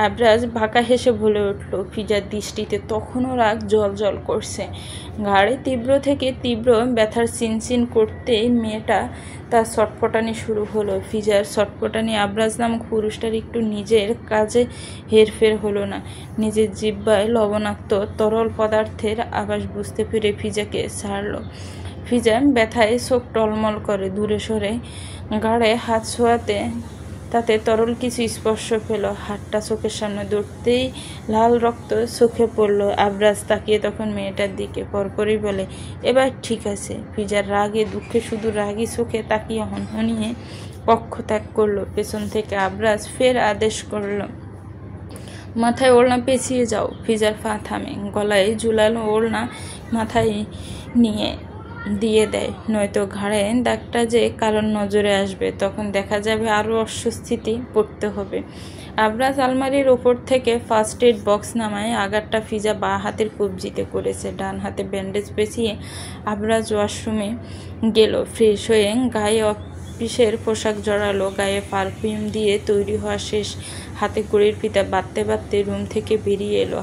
Speaker 1: আবরাজ বাঁকা হেসে বলে উঠল। ফিজার দৃষ্টিতে তখনও রাগ জল জল করছে। ঘাড়ে তীব্র থেকে তীব্র ব্যথার চিনচিন করতেই মেয়েটা তার ছটফটানি শুরু হলো। ফিজার ছটফটানি আবরাজ নামক পুরুষটার একটু নিজের কাজে হেরফের হলো না। নিজের জিহ্বায় লবণাক্ত তরল পদার্থের আভাস বুঝতে পেরে ফিজাকে ছাড়ল। ফিজা ব্যথায় চোখ টলমল করে দূরে সরে ঘাড়ে হাত ছোঁয়াতে তাতে তরল কিছু স্পর্শ পেল। হাতটা চোখের সামনে ধরতেই লাল রক্ত চোখে পড়ল। আবরাজ তাকিয়ে তখন মেয়েটার দিকে, পরপরই বলে, এবার ঠিক আছে। ফিজার রাগে দুঃখে শুধু রাগী চোখে তাকিয়ে হনহনিয়ে কক্ষ ত্যাগ করলো। পেছন থেকে আবরাজ ফের আদেশ করল, মাথায় ওড়না পেঁচিয়ে যাও। ফিজার পা থামে, গলায় ঝুলানো ওড়না মাথায় নিয়ে দিয়ে দেয়, নয়তো ঘাড়ে দাগটা যে কারোর নজরে আসবে, তখন দেখা যাবে আরও অস্বস্তিতে পড়তে হবে। আবরাজ আলমারির ওপর থেকে ফার্স্ট এড বক্স নামায়। আগারটা ফিজা বা হাতের কবজিতে করেছে, ডান হাতে ব্যান্ডেজ পেঁচিয়ে আবরাজ ওয়াশরুমে গেল। ফ্রেশ হয়ে গায়ে অফিসের পোশাক জড়ালো, গায়ে পারফিউম দিয়ে তৈরি হওয়া শেষ। হাতে ঘড়ির ফিতা বাঁধতে বাঁধতে রুম থেকে বেরিয়ে এলো।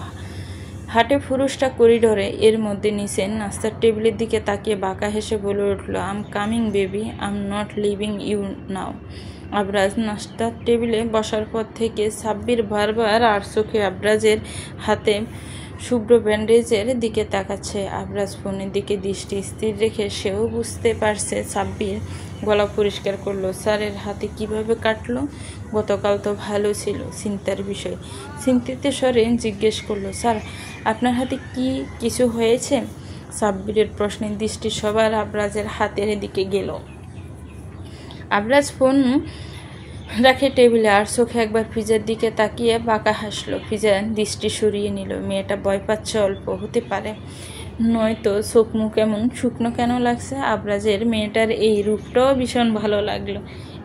Speaker 1: হাটে ফুরুষটা করিডোরে, এর মধ্যে নিচে নাস্তার টেবিলের দিকে তাকিয়ে বাঁকা হেসে বলে উঠল, I'm coming baby, I'm not living you now. Abraz নাস্তার টেবিলে বসার পর থেকে সাব্বির বারবার আর চোখে আবরাজের হাতে শুভ্র ব্যান্ডেজের দিকে তাকাচ্ছে। আবরাজ ফোনের দিকে দৃষ্টি স্থির রেখে সেও বুঝতে পারছে। সাব্বির গলা পরিষ্কার করলো, স্যারের হাতে কিভাবে কাটলো? গতকাল তো ভালো ছিল। চিন্তার বিষয়। চিন্তিত স্বরে জিজ্ঞেস করলো, স্যার আপনার হাতে কি কিছু হয়েছে? সাব্বিরের প্রশ্নের দৃষ্টি সবার আবরাজের হাতের দিকে গেল। আবরাজ ফোন রাখে টেবিলে, আর চোখে একবার ফিজার দিকে তাকিয়ে বাঁকা হাসলো। ফিজা দৃষ্টি সরিয়ে নিল। মেয়েটা ভয় পাচ্ছে অল্প, হতে পারে, নয়তো চোখ মুখ এমন শুকনো কেন লাগছে? আবরাজের মেয়েটার এই রূপটাও ভীষণ ভালো লাগলো।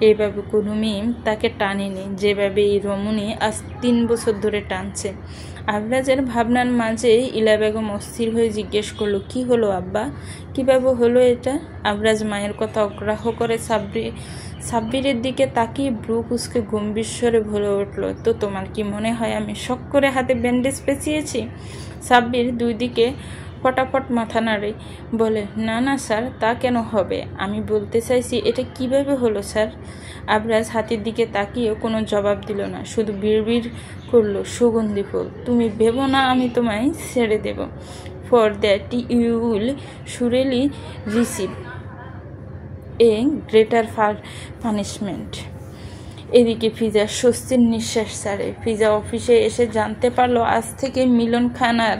Speaker 1: এইভাবে কোনো মেয়ে তাকে টানেনি যেভাবে এই রমণী আজ 3 বছর ধরে টানছে। আবরাজের ভাবনার মাঝে ইলা বেগম অস্থির হয়ে জিজ্ঞেস করলো, কি হলো আব্বা? কীভাবে হলো এটা? আবরাজ মায়ের কথা অগ্রাহ্য করে সাব্বিরের দিকে তাকিয়ে ব্রু কুচকে গম্ভীর স্বরে বলে উঠল, তো তোমার কি মনে হয় আমি শখ করে হাতে ব্যান্ডেজ পেঁচিয়েছি? সাব্বির দুই দিকে ফটাফট মাথা নাড়ে, বলে, না না স্যার, তা কেন হবে? আমি বলতে চাইছি এটা কিভাবে হলো স্যার? আবরাজ হাতির দিকে তাকিয়েও কোনো জবাব দিল না, শুধু বিড়বিড় করলো, সুগন্ধি ফুল, তুমি ভেবো না আমি তোমায় ছেড়ে দেব। For that you will surely receive a greater punishment. এদিকে ফিজা স্বস্তির নিঃশ্বাস ছাড়ে। ফিজা অফিসে এসে জানতে পারলো আজ থেকে মিলন খান আর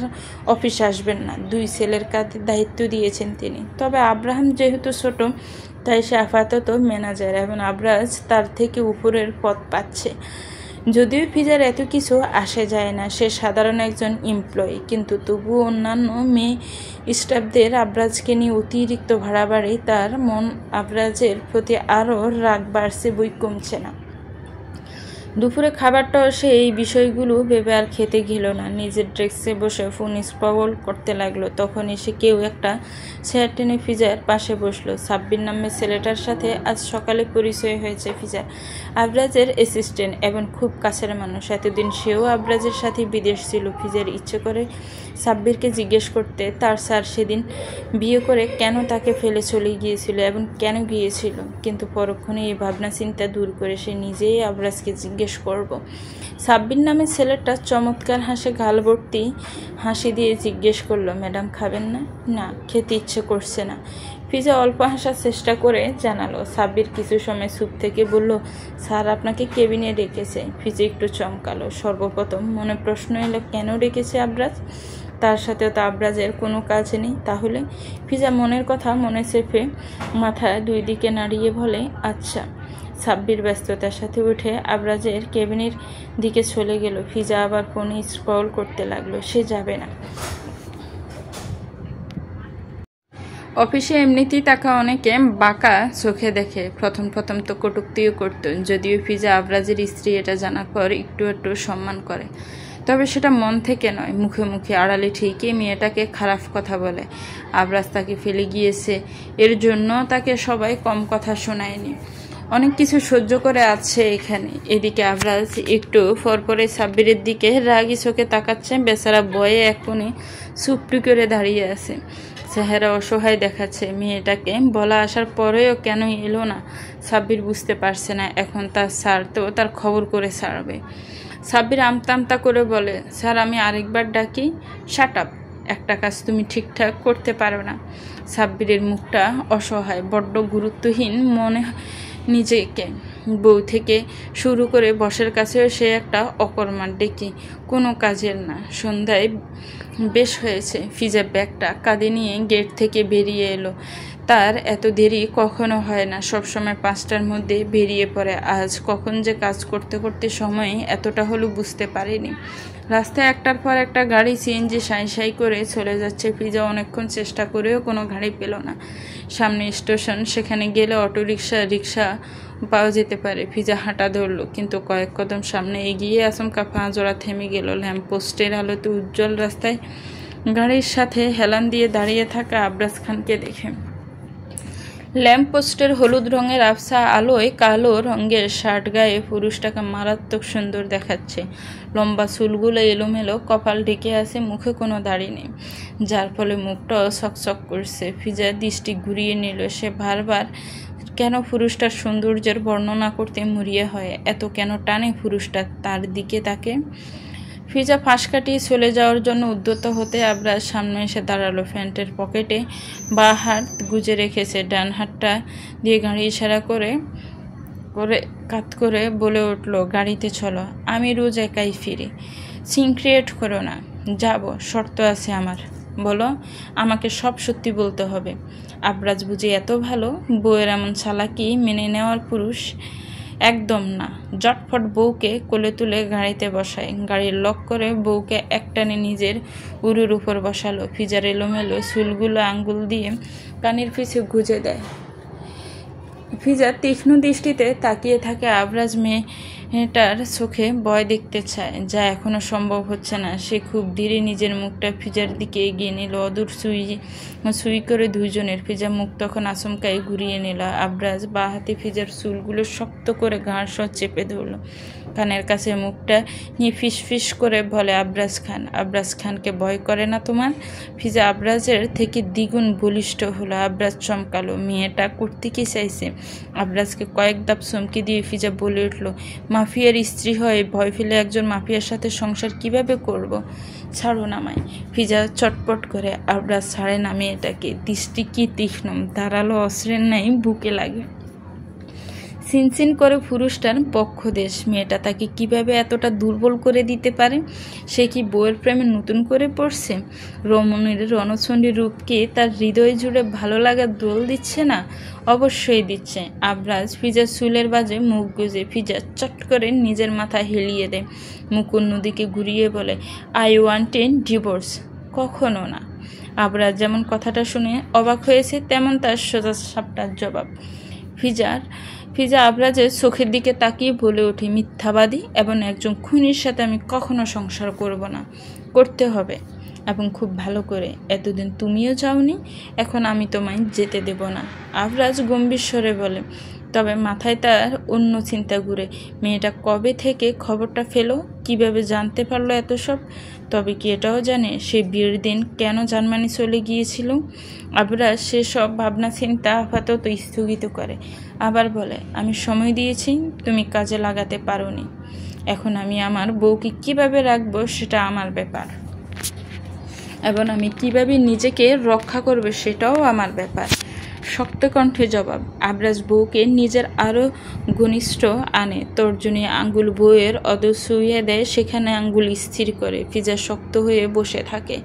Speaker 1: অফিস আসবেন না। 2 ছেলের কাঁধে দায়িত্ব দিয়েছেন তিনি। তবে আব্রাহাম যেহেতু ছোট, তাই সে আপাতত ম্যানেজার এবং আবরাজ তার থেকে উপরের পদ পাচ্ছে। যদিও ফিজার এত কিছু আসে যায় না, সে সাধারণ একজন এমপ্লয়ি, কিন্তু তবুও অন্যান্য মেয়ে স্টাফদের আবরাজকে নিয়ে অতিরিক্ত বাড়াবাড়ি তার মন আবরাজের প্রতি আরও রাগ বাড়ছে, বই কমছে না। দুপুরে খাবারটাও সে এই বিষয়গুলো ভেবে আর খেতে গেল না। নিজের ডেস্কে বসে ফোন স্ক্রল করতে লাগলো। তখন এসে কেউ একটা চেয়ার টেনে ফিজার পাশে বসলো। সাব্বির নামের ছেলেটার সাথে আজ সকালে পরিচয় হয়েছে ফিজার। আবরাজের অ্যাসিস্ট্যান্ট এবং খুব কাছের মানুষ। এতদিন সেও আবরাজের সাথে বিদেশ ছিল। ফিজার ইচ্ছে করে সাব্বিরকে জিজ্ঞেস করতে, তার স্যার সেদিন বিয়ে করে কেন তাকে ফেলে চলে গিয়েছিল এবং কেন গিয়েছিল, কিন্তু পরক্ষণে এই ভাবনা চিন্তা দূর করে সে নিজেই আবরাজকে জিজ্ঞেস করব। সাব্বির নামের ছেলেটা চমৎকার হাসে গাল ভর্তি হাসি দিয়ে জিজ্ঞেস করলো, ম্যাডাম খাবেন না? না, খেতে ইচ্ছে করছে না। ফিজা অল্প হাসার চেষ্টা করে জানালো। সাব্বির কিছু সময় চুপ থেকে বলল, স্যার আপনাকে কেবিনে ডেকেছে। ফিজা একটু চমকালো। সর্বপ্রথম মনে প্রশ্ন এলো, কেন ডেকেছে আবরাজ? তার সাথে তো আবরাজের কোনো কাজ নেই। তাহলে? ফিজা মনের কথা মনে চেপে মাথা 2 দিকে নাড়িয়ে বলে, আচ্ছা। সাব্বির ব্যস্ততার সাথে উঠে আবরাজের কেবিনের দিকে চলে গেল। ফিজা আবার ফোনে স্ক্রল করতে লাগলো। সে যাবে না। অফিসে এমনিতেই তাকে অনেকে বাঁকা চোখে দেখে। প্রথম তো কটূক্তিও করত, যদিও ফিজা আবরাজের স্ত্রী এটা জানার পর একটু একটু সম্মান করে। তবে সেটা মন থেকে নয়, মুখে মুখে আড়ালে ঠিকই মেয়েটাকে খারাপ কথা বলে। আবরাজ তাকে ফেলে গিয়েছে, এর জন্য তাকে সবাই কম কথা শোনায়নি। অনেক কিছু সহ্য করে আছে এখানে। এদিকে আবরাজ একটু পরপরে সাব্বিরের দিকে রাগি চোখে তাকাচ্ছে। বেচারা বয়ে এক কোণে চুপটি করে দাঁড়িয়ে আছে, চেহারা অসহায় দেখাচ্ছে। মেয়েটাকে বলা আসার পরেও কেন এলো না সাব্বির বুঝতে পারছে না। এখন তার স্যার তো তার খবর করে ছাড়বে। সাব্বির আমতা করে বলে, স্যার আমি আরেকবার ডাকি? শাট আপ, একটা কাজ তুমি ঠিকঠাক করতে পারো না। সাব্বিরের মুখটা অসহায়, বড্ড গুরুত্বহীন মনে নিজেকে। বউ থেকে শুরু করে বসের কাছেও সে একটা অকর্মার ডেকে, কোনো কাজের না। সন্ধ্যায় বেশ হয়েছে। ফিজা ব্যাগটা কাঁধে নিয়ে গেট থেকে বেরিয়ে এলো। তার এত দেরি কখনো হয় না, সবসময় 5টার মধ্যে বেরিয়ে পড়ে। আজ কখন যে কাজ করতে করতে সময় এতটা হলো বুঝতে পারেনি। রাস্তায় একটার পর একটা গাড়ি সিএনজি সাই সাই করে চলে যাচ্ছে। ফিজা অনেকক্ষণ চেষ্টা করেও কোনো গাড়ি পেল না। সামনে স্টেশন, সেখানে গেলে রিক্সা পাওয়া যেতে পারে। ফিজা হাঁটা ধরলো, কিন্তু কয়েক কদম সামনে এগিয়ে আচমকা পা জোড়া থেমে গেল। ল্যাম্পপোস্টের আলোতে উজ্জ্বল রাস্তায় গাড়ির সাথে হেলান দিয়ে দাঁড়িয়ে থাকা আবরাজ খানকে দেখে। ল্যাম্পপোস্টের হলুদ রঙের আবছা আলোয় কালো রঙের শার্ট গায়ে পুরুষটাকে মারাত্মক সুন্দর দেখাচ্ছে। লম্বা চুলগুলো এলোমেলো, কপাল ঢেকে আছে, মুখে কোনো দাড়ি নেই, যার ফলে মুখটাও চকচক করছে। ফিজা দৃষ্টি ঘুরিয়ে নিল। সে বারবার কেন পুরুষটার সৌন্দর্যের বর্ণনা করতে মরিয়া হয়, এত কেন টানে পুরুষটা তার দিকে তাকে। ফিজা ফাঁস কাটিয়ে চলে যাওয়ার জন্য উদ্যত হতে আবরাজ সামনে এসে দাঁড়ালো। প্যান্টের পকেটে বাঁ হাত গুজে রেখেছে, ডান হাতটা দিয়ে গাড়ি ইশারা করে কাত করে বলে উঠল, গাড়িতে চলো, আমি রোজ একাই ফিরি, সিন ক্রিয়েট করো না। যাব, শর্ত আছে আমার। বলো। আমাকে সব সত্যি বলতে হবে। আবরাজ বুঝি এত ভালো, বউয়ের এমন চালাকি মেনে নেওয়ার পুরুষ? একদম না। জটফট বউকে কোলে তুলে গাড়িতে বসায়, গাড়ির লক করে বউকে একটানে নিজের উরুর উপর বসালো। ফিজার এলোমেলো চুলগুলো আঙ্গুল দিয়ে কানের পিছে গুজে দেয়। ফিজা তীক্ষ্ণ দৃষ্টিতে তাকিয়ে থাকে। আবরাজ মেয়েটার চোখে ভয় দেখতে চায়, যা এখনো সম্ভব হচ্ছে না। সে খুব ধীরে নিজের মুখটা ফিজার দিকে এগিয়ে নিল, অদূর সুই করে দুইজনের। ফিজা মুখ তখন আচমকাই ঘুরিয়ে নিল। আবরাজ বা হাতে ফিজার চুলগুলো শক্ত করে ঘাড় সহ চেপে ধরল। কানের কাছে মুখটা নিয়ে ফিস করে বলে, আবরাজ খানকে ভয় করে না তোমার? ফিজা আবরাজের থেকে দ্বিগুণ বলিষ্ঠ হলো। আবরাজ চমকালো। মেয়েটা করতে কি চাইছে? আবরাজকে কয়েক ধাপ চমকে দিয়ে ফিজা বলে উঠল, মাফিয়ার স্ত্রী হয়ে ভয় ফেলে একজন মাফিয়ার সাথে সংসার কিভাবে করব? ছাড়ো না আমায়। ফিজা চটপট করে। আবরাজ ছাড়ে না মেয়েটাকে। দৃষ্টি কি তীক্ষ্ণ, ধারালো অস্ত্রের ন্যায় বুকে লাগে। সিনসিন করে পুরুষটার পক্ষদেশ। মেয়েটা তাকে কিভাবে এতটা দুর্বল করে দিতে পারে? সে কি বউয়ের প্রেমে নতুন করে পড়ছে? রমণীর রণচণ্ডী রূপকে তার হৃদয় জুড়ে ভালো লাগা দোল দিচ্ছে না? অবশ্যই দিচ্ছে। আবরাজ ফিজার চুলের বাজে মুখ গুজে। ফিজা চট করে নিজের মাথা হেলিয়ে দেয়, মুখ অন্যদিকে ঘুরিয়ে বলে, আই ওয়ান্ট এ ডিভোর্স। কখনো না। আবরাজ যেমন কথাটা শুনে অবাক হয়েছে, তেমন তার সোজা সাপটার জবাব। ফিজা আবরাজের চোখের দিকে তাকিয়ে বলে ওঠে, মিথ্যাবাদী এবং একজন খুনির সাথে আমি কখনো সংসার করব না। করতে হবে, এবং খুব ভালো করে। এতদিন তুমিও যাওনি, এখন আমি তোমায় যেতে দেব না। আবরাজ গম্ভীর স্বরে বলে। তবে মাথায় তার অন্য চিন্তা ঘুরে। মেয়েটা কবে থেকে খবরটা ফেলো? কিভাবে জানতে পারলো এত সব? তবে কি এটাও জানে সে বিয়ের দিন কেন জার্মানি চলে গিয়েছিল? আবরাজ সেসব ভাবনা চিন্তা আপাতত স্থগিত করে। আবার বলে, আমি সময় দিয়েছি, তুমি কাজে লাগাতে পারোনি। এখন আমি আমার বউকে কিভাবে রাখবো সেটা আমার ব্যাপার, এবং আমি কিভাবে নিজেকে রক্ষা করবে সেটাও আমার ব্যাপার। শক্ত কণ্ঠে জবাব। আবরাজ বউকে নিজের আরও ঘনিষ্ঠ আনে, তর্জনী আঙ্গুল বউয়ের অদর ছুঁয়ে দেয়, সেখানে আঙ্গুল স্থির করে। ফিজা শক্ত হয়ে বসে থাকে।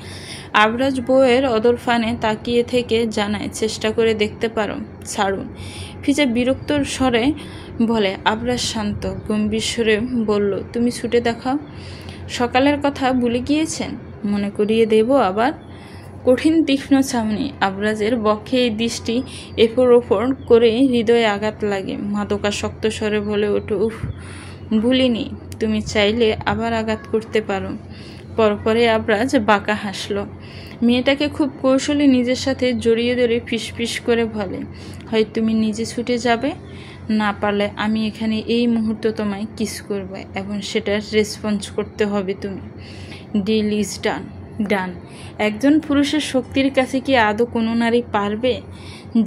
Speaker 1: আবরাজ বউয়ের অদর ফানে তাকিয়ে থেকে জানায়, চেষ্টা করে দেখতে পারো, ছাড়ুন। ফিজা বিরক্ত স্বরে বলে। আবরাজ শান্ত গম্ভীর স্বরে বলল, তুমি ছুটে দেখাও। সকালের কথা ভুলে গিয়েছেন? মনে করিয়ে দেব আবার? কঠিন তীক্ষ্ণ চাউনি। আবরাজের বক্ষে এই দৃষ্টি এপর ওপর করে হৃদয়ে আঘাত লাগে। মাদকা শক্ত স্বরে বলে ওঠে, উফ, ভুলিনি। তুমি চাইলে আবার আঘাত করতে পারো। পরপরে আবরাজ বাঁকা হাসল। মেয়েটাকে খুব কৌশলে নিজের সাথে জড়িয়ে ধরে ফিসফিস করে বলে, হয় তুমি নিজে ছুটে যাবে, না পারলে আমি এখানে এই মুহূর্তে তোমায় কিস করব, এবং সেটার রেসপন্স করতে হবে তুমি। Deal is done. একজন পুরুষের শক্তির কাছে কি আদৌ কোনো নারী পারবে,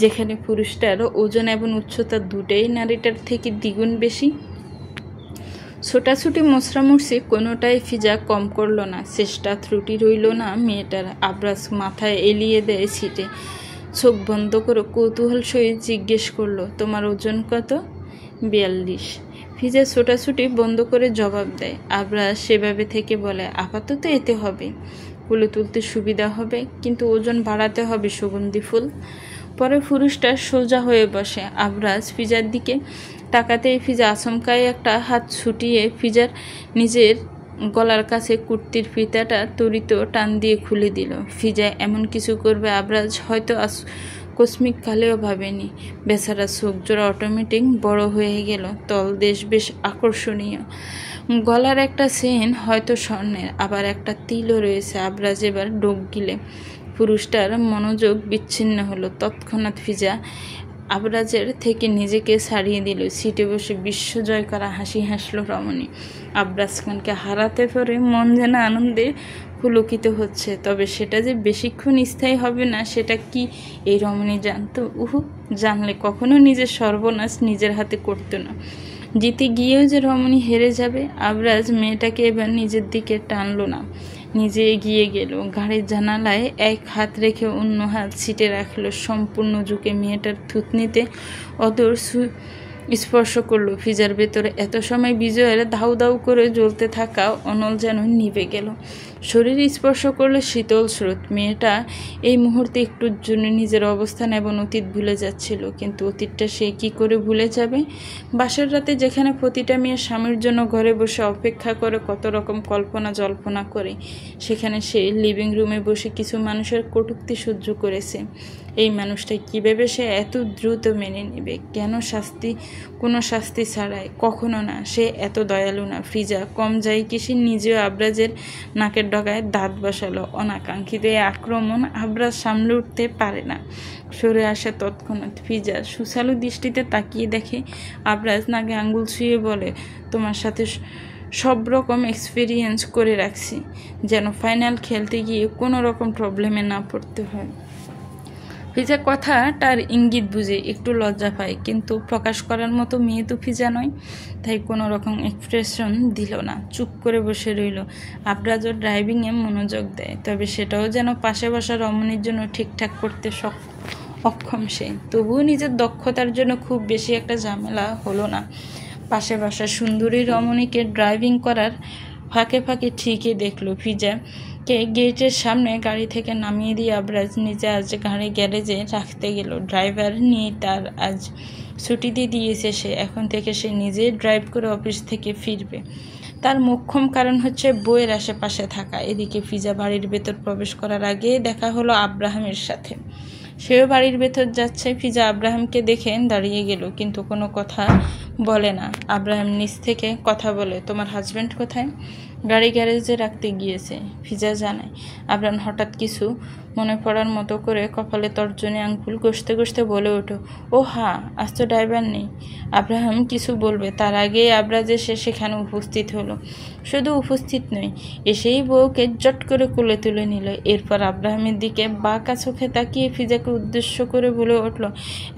Speaker 1: যেখানে পুরুষটার ওজন এবং উচ্চতা দুটোই নারীটার থেকে দ্বিগুণ বেশি? ছোটাছুটি মোছরামুছরি কোনোটাই ফিজা কম করলো না। চেষ্টা ত্রুটি রইল না মেয়েটার। আবরাজ মাথায় এলিয়ে দেয় ছিটে। চোখ বন্ধ করে কৌতূহল সহিত জিজ্ঞেস করলো, তোমার ওজন কত? 42। ফিজা ছোটাছুটি বন্ধ করে জবাব দেয়। আবরাজ সেভাবে থেকে বলে, আপাতত এতে হবে, কুলে তুলতে সুবিধা হবে, কিন্তু ওজন বাড়াতে হবে সুগন্ধি ফুল। পরে পুরুষটা সোজা হয়ে বসে। আবরাজ ফিজার দিকে তাকাতেই ফিজা আচমকায় একটা হাত ছুটিয়ে ফিজার নিজের গলার কাছে কুর্তির ফিতাটা তরিত টান দিয়ে খুলে দিল। ফিজা এমন কিছু করবে আবরাজ হয়তো কসমিক কালেও ভাবেনি। বেচারা চোখ জোড়া অটোমেটিক বড় হয়ে গেল। তলদেশ বেশ আকর্ষণীয়, গলার একটা চেন হয়তো স্বর্ণের, আবার একটা তিলও রয়েছে। আবরাজ এবার ডোক গিলে পুরুষটার মনোযোগ বিচ্ছিন্ন হলো। তৎক্ষণাৎ ফিজা আবরাজের থেকে নিজেকে ছাড়িয়ে দিল। সিটে বসে বিশ্বজয় করা হাসি হাসলো রমণী। আবরাজ খানকে হারাতে পারে মন যেন আনন্দে পুলকিত হচ্ছে, তবে সেটা যে বেশিক্ষণ স্থায়ী হবে না সেটা কি এই রমণী জানতো? জানলে কখনো নিজের সর্বনাশ নিজের হাতে করতো না। জিতে গিয়েও যে রমণী হেরে যাবে। আবরাজ মেয়েটাকে এবার নিজের দিকে টানলো না, নিজে এগিয়ে গেল। গাড়ির জানালায় এক হাত রেখে অন্য হাত সিটে রাখলো। সম্পূর্ণ ঝুঁকে মেয়েটার থুতনিতে অদর স্পর্শ করলো। ফিজার ভেতরে এত সময় বিজয়ের ধাউ ধাউ করে জ্বলতে থাকা অনল যেন নিভে গেল। শরীর স্পর্শ করলে শীতল স্রোত। মেয়েটা এই মুহূর্তে একটুর জন্য নিজের অবস্থান এবং অতীত ভুলে যাচ্ছিল। কিন্তু অতীতটা সে কি করে ভুলে যাবে? বাসর রাতে যেখানে প্রতিটা মেয়ে স্বামীর জন্য ঘরে বসে অপেক্ষা করে, কত রকম কল্পনা জল্পনা করে, সেখানে সে লিভিং রুমে বসে কিছু মানুষের কটূক্তি সহ্য করেছে। এই মানুষটা কীভাবে সে এত দ্রুত মেনে নেবে? কেন কোনো শাস্তি ছাড়াই? কখনো না। সে এত দয়ালু না। ফিজা কম যায় কি সে নিজেও আবরাজের নাকের ডগায় দাঁত বসালো। অনাকাঙ্ক্ষিত এই আক্রমণ আবরাজ সামলে উঠতে পারে না, সরে আসে তৎক্ষণাৎ। ফিজা সুচালু দৃষ্টিতে তাকিয়ে দেখে আবরাজ নাকে আঙ্গুল ছুঁয়ে বলে, তোমার সাথে সব রকম এক্সপিরিয়েন্স করে রাখছি, যেন ফাইনাল খেলতে গিয়ে কোনো রকম প্রবলেমে না পড়তে হয়। ফিজা কথাটার ইঙ্গিত বুঝে একটু লজ্জা পায়, কিন্তু প্রকাশ করার মতো মেয়ে তো ফিজা নয়, তাই কোনো রকম এক্সপ্রেশন দিল না, চুপ করে বসে রইল। আবরাজও ড্রাইভিংয়ে মনোযোগ দেয়, তবে সেটাও যেন পাশে বসা রমণীর জন্য ঠিকঠাক করতে অক্ষম সে। তবুও নিজের দক্ষতার জন্য খুব বেশি একটা ঝামেলা হলো না। পাশে বসা সুন্দরী রমণীকে ড্রাইভিং করার ফাঁকে ফাঁকে ঠিকই দেখলো। ফিজাকে গেটের সামনে গাড়ি থেকে নামিয়ে দিয়ে আবরাজ নিজে আজ গাড়ি গ্যারেজে রাখতে গেল। ড্রাইভার নিয়ে তার আজ ছুটি দিয়ে দিয়েছে সে। এখন থেকে সে নিজে ড্রাইভ করে অফিস থেকে ফিরবে। তার মোক্ষম কারণ হচ্ছে বইয়ের আশেপাশে থাকা। এদিকে ফিজা বাড়ির ভেতর প্রবেশ করার আগে দেখা হলো আব্রাহামের সাথে। সেও বাড়ির ভেতর যাচ্ছে। ফিজা আব্রাহামকে দেখে দাঁড়িয়ে গেল, কিন্তু কোনো কথা বলে না। আব্রাহাম নিচ থেকে কথা বলে, তোমার হাজব্যান্ড কোথায়? গাড়ি গ্যারেজে রাখতে গিয়েছে, ফিজা জানায়। আব্রাহাম হঠাৎ কিছু মনে পড়ার মতো করে কপালে তর্জনী আঙ্গুল ঘষতে ঘষতে বলে ওঠো, ও হ্যাঁ, আজ তো ড্রাইভার নেই। আব্রাহাম কিছু বলবে তার আগেই আবরাজ এসে সেখানে উপস্থিত হলো। শুধু উপস্থিত নয়, এসেই বউকে জট করে কোলে তুলে নিল। এরপর আব্রাহামের দিকে বাঁকা চোখে তাকিয়ে ফিজাকে উদ্দেশ্য করে বলে উঠল,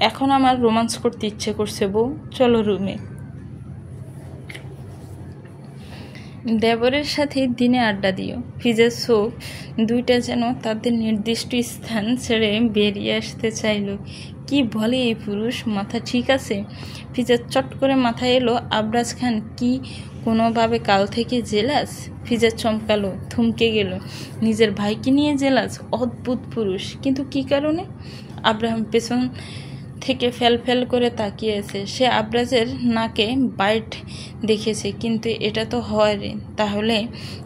Speaker 1: এখন আমার রোমান্স করতে ইচ্ছে করছে বউ, চলো রুমে। দেবরের সাথে দিনে আড্ডা দিও। ফিজার চোখ দুইটা যেন তাদের নির্দিষ্ট স্থান ছেড়ে বেরিয়ে আসতে চাইল। কি বলে এই পুরুষ, মাথা ঠিক আছে? ফিজার চট করে মাথায় এলো, আবরাজ খান কি কোনোভাবে কাল থেকে জেলাস? ফিজার চমকালো, থমকে গেল। নিজের ভাইকে নিয়ে জেলাস? অদ্ভুত পুরুষ, কিন্তু কি কারণে? আব্রাহাম পেছন থেকে ফেল করে তাকিয়েছে। সে আবরাজের নাকে বাইট দেখেছে, কিন্তু এটা তো হয় রে। তাহলে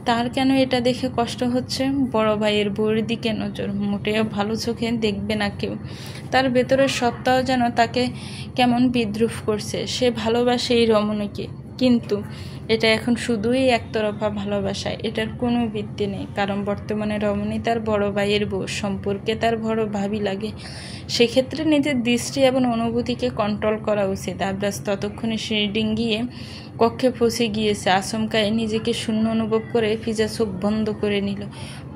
Speaker 1: তার কেন এটা দেখে কষ্ট হচ্ছে? বড় ভাইয়ের বউয়ের দিকে নজর, মোটেও ভালো চোখে দেখবে না কেউ। তার ভেতরের সত্তাও যেন তাকে কেমন বিদ্রুপ করছে। সে ভালোবাসে এই রমণীকে, কিন্তু এটা এখন শুধুই একতরফা ভালোবাসা, এটার কোনো ভিত্তি নেই। কারণ বর্তমানে রমণী তার বড় ভাইয়ের বউ, সম্পর্কে তার বড় ভাবি লাগে। সেক্ষেত্রে নিজের দৃষ্টি এবং অনুভূতিকে কন্ট্রোল করা উচিত। আবরাজ ততক্ষণে সিঁড়ি কক্ষে পৌঁছে গিয়েছে। আচমকায় নিজেকে শূন্য অনুভব করে ফিজা চোখ বন্ধ করে নিল।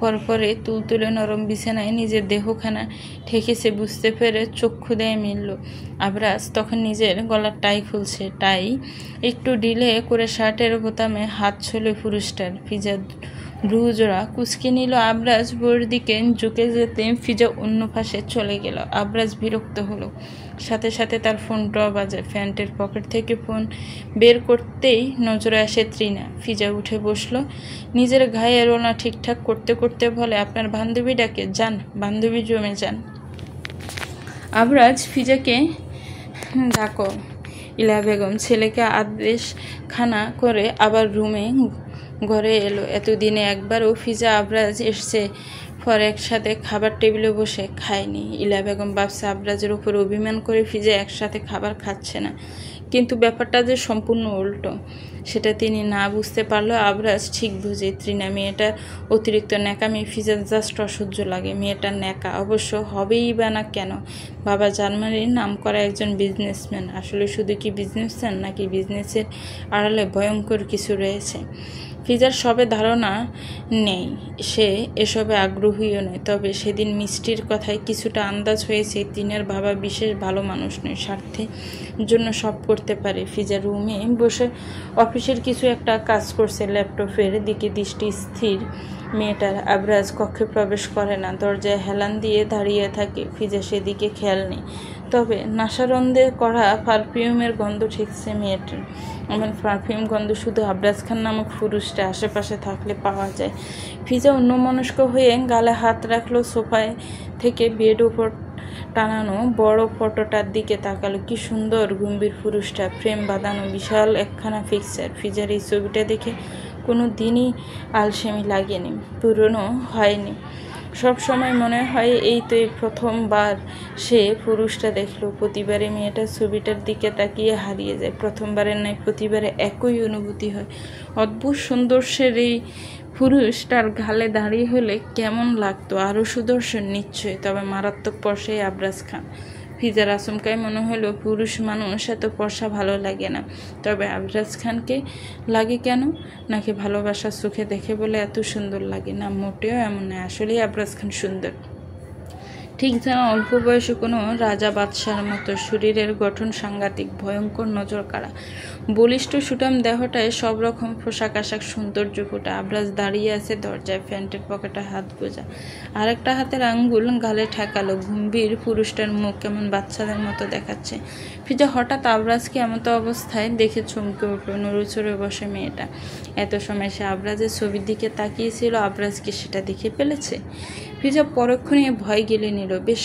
Speaker 1: পরপরে তুলতুলে নরম বিছানায় নিজের দেহখানা ঠেকেছে বুঝতে পেরে চক্ষু দেয় মিলল। আবরাজ তখন নিজের গলার টাই খুলছে। টাই একটু ঢিলে করে শার্টের বোতামে হাত ছলে পুরুষটার। ফিজা ভ্রুজোড়া কুঁচকে নিল। আবরাজ বউয়ের দিকে ঝুঁকে যেতে ফিজা অন্য পাশে চলে গেল। আবরাজ বিরক্ত হলো, সাথে সাথে তার ফোনটাও বাজে। প্যান্টের পকেট থেকে ফোন বের করতেই নজরে আসে তৃণা। ফিজা উঠে বসলো, নিজের গায়ে রোনা ঠিকঠাক করতে করতে বলে, আপনার বান্ধবী ডাকে, যান বান্ধবী জমে যান। আবরাজ ফিজাকে ডাকো। ইলা বেগম ছেলেকে আদেশ খানা করে আবার রুমে ঘরে এলো। এতদিনে একবারও ফিজা আবরাজ এসছে পর একসাথে খাবার টেবিলে বসে খায়নি। ইলা বেগম ভাবছে আবরাজের উপর অভিমান করে ফিজা একসাথে খাবার খাচ্ছে না, কিন্তু ব্যাপারটা যে সম্পূর্ণ উল্টো সেটা তিনি না বুঝতে পারলেও আবরাজ ঠিক বুঝে। তৃণা মেয়েটার অতিরিক্ত ন্যাকামি ফিজার জাস্ট অসহ্য লাগে। মেয়েটার ন্যাকা অবশ্য হবেই বা না কেন? বাবা জার্মানির নাম করা একজন বিজনেসম্যান। আসলে শুধু কি বিজনেসম্যান, নাকি বিজনেসের আড়ালে ভয়ঙ্কর কিছু রয়েছে? ফিজার সবে ধারণা নেই, সে এসবে আগ্রহীও নয়। তবে সেদিন মিষ্টির কথায় কিছুটা আন্দাজ হয়েছে তিনের বাবা বিশেষ ভালো মানুষ নয়, স্বার্থের জন্য সব করতে পারে। ফিজা রুমে বসে অফিসের কিছু একটা কাজ করছে, ল্যাপটপের দিকে দৃষ্টি স্থির। মেয়েটার আবরাজ কক্ষে প্রবেশ করে না, দরজায় হেলান দিয়ে দাঁড়িয়ে থাকে। ফিজা সেদিকে খেয়াল নেই, তবে নাসারন্ধে করা পারফিউমের গন্ধ ঠিকছে মেয়েটার। এমন পারফিউম গন্ধ শুধু আবরাজ খান নামক পুরুষটা আশেপাশে থাকলে পাওয়া যায়। ফিজা অন্যমনস্ক হয়ে গালে হাত রাখলো। সোফায় থেকে বেড উপর টানানো বড় ফটোটার দিকে তাকালো। কি সুন্দর গম্ভীর পুরুষটা, ফ্রেম বাঁধানো বিশাল একখানা পিকচার। ফিজার এই ছবিটা দেখে কোনো দিনই আলসেমি লাগেনি, পুরনো হয়নি। সব সময় মনে হয় এই তো এই প্রথমবার সে পুরুষটা দেখলো। প্রতিবারে মেয়েটার ছবিটার দিকে তাকিয়ে হারিয়ে যায়। প্রথমবারের নয়, প্রতিবারে একই অনুভূতি হয়। অদ্ভুত সুন্দর্যের এই পুরুষটার ঘালে দাঁড়িয়ে হলে কেমন লাগতো? আরও সুদর্শন নিশ্চয়, তবে মারাত্মক পর্ষে আবরাজ খান। ফিজার আচমকায় মনে হলো পুরুষ মানুষ এত পর্ষা ভালো লাগে না। তবে আবরাজ খানকে লাগে কেন? নাকি ভালোবাসার চোখে দেখে বলে এত সুন্দর লাগে? না, মোটেও এমন নয়। আসলেই আবরাজ খান সুন্দর, ঠিক যেন অল্প বয়সে কোনো রাজা বাদশার মতো। শরীরের গঠন সাংঘাতিক, ভয়ঙ্কর নজর কাড়া, বলিষ্ঠ সুঠাম দেহটায় সব রকম পোশাক আশাক সৌন্দর্য ফোটা। আবরাজ দাঁড়িয়ে আছে দরজায়, প্যান্টের পকেটে হাত গোজা, আরেকটা হাতের আঙ্গুল গালে ঠেকালো। গম্ভীর পুরুষটার মুখ কেমন বাচ্চাদের মতো দেখাচ্ছে। ফিজা হঠাৎ আবরাজকে এমতো অবস্থায় দেখে চমকে উঠল। নড়েচড়ে বসে মেয়েটা। এত সময় সে আবরাজের ছবির দিকে তাকিয়েছিল, আবরাজ কি সেটা দেখে ফেলেছে? ফিজা পরক্ষণে ভয় গেলে নিল, বেশ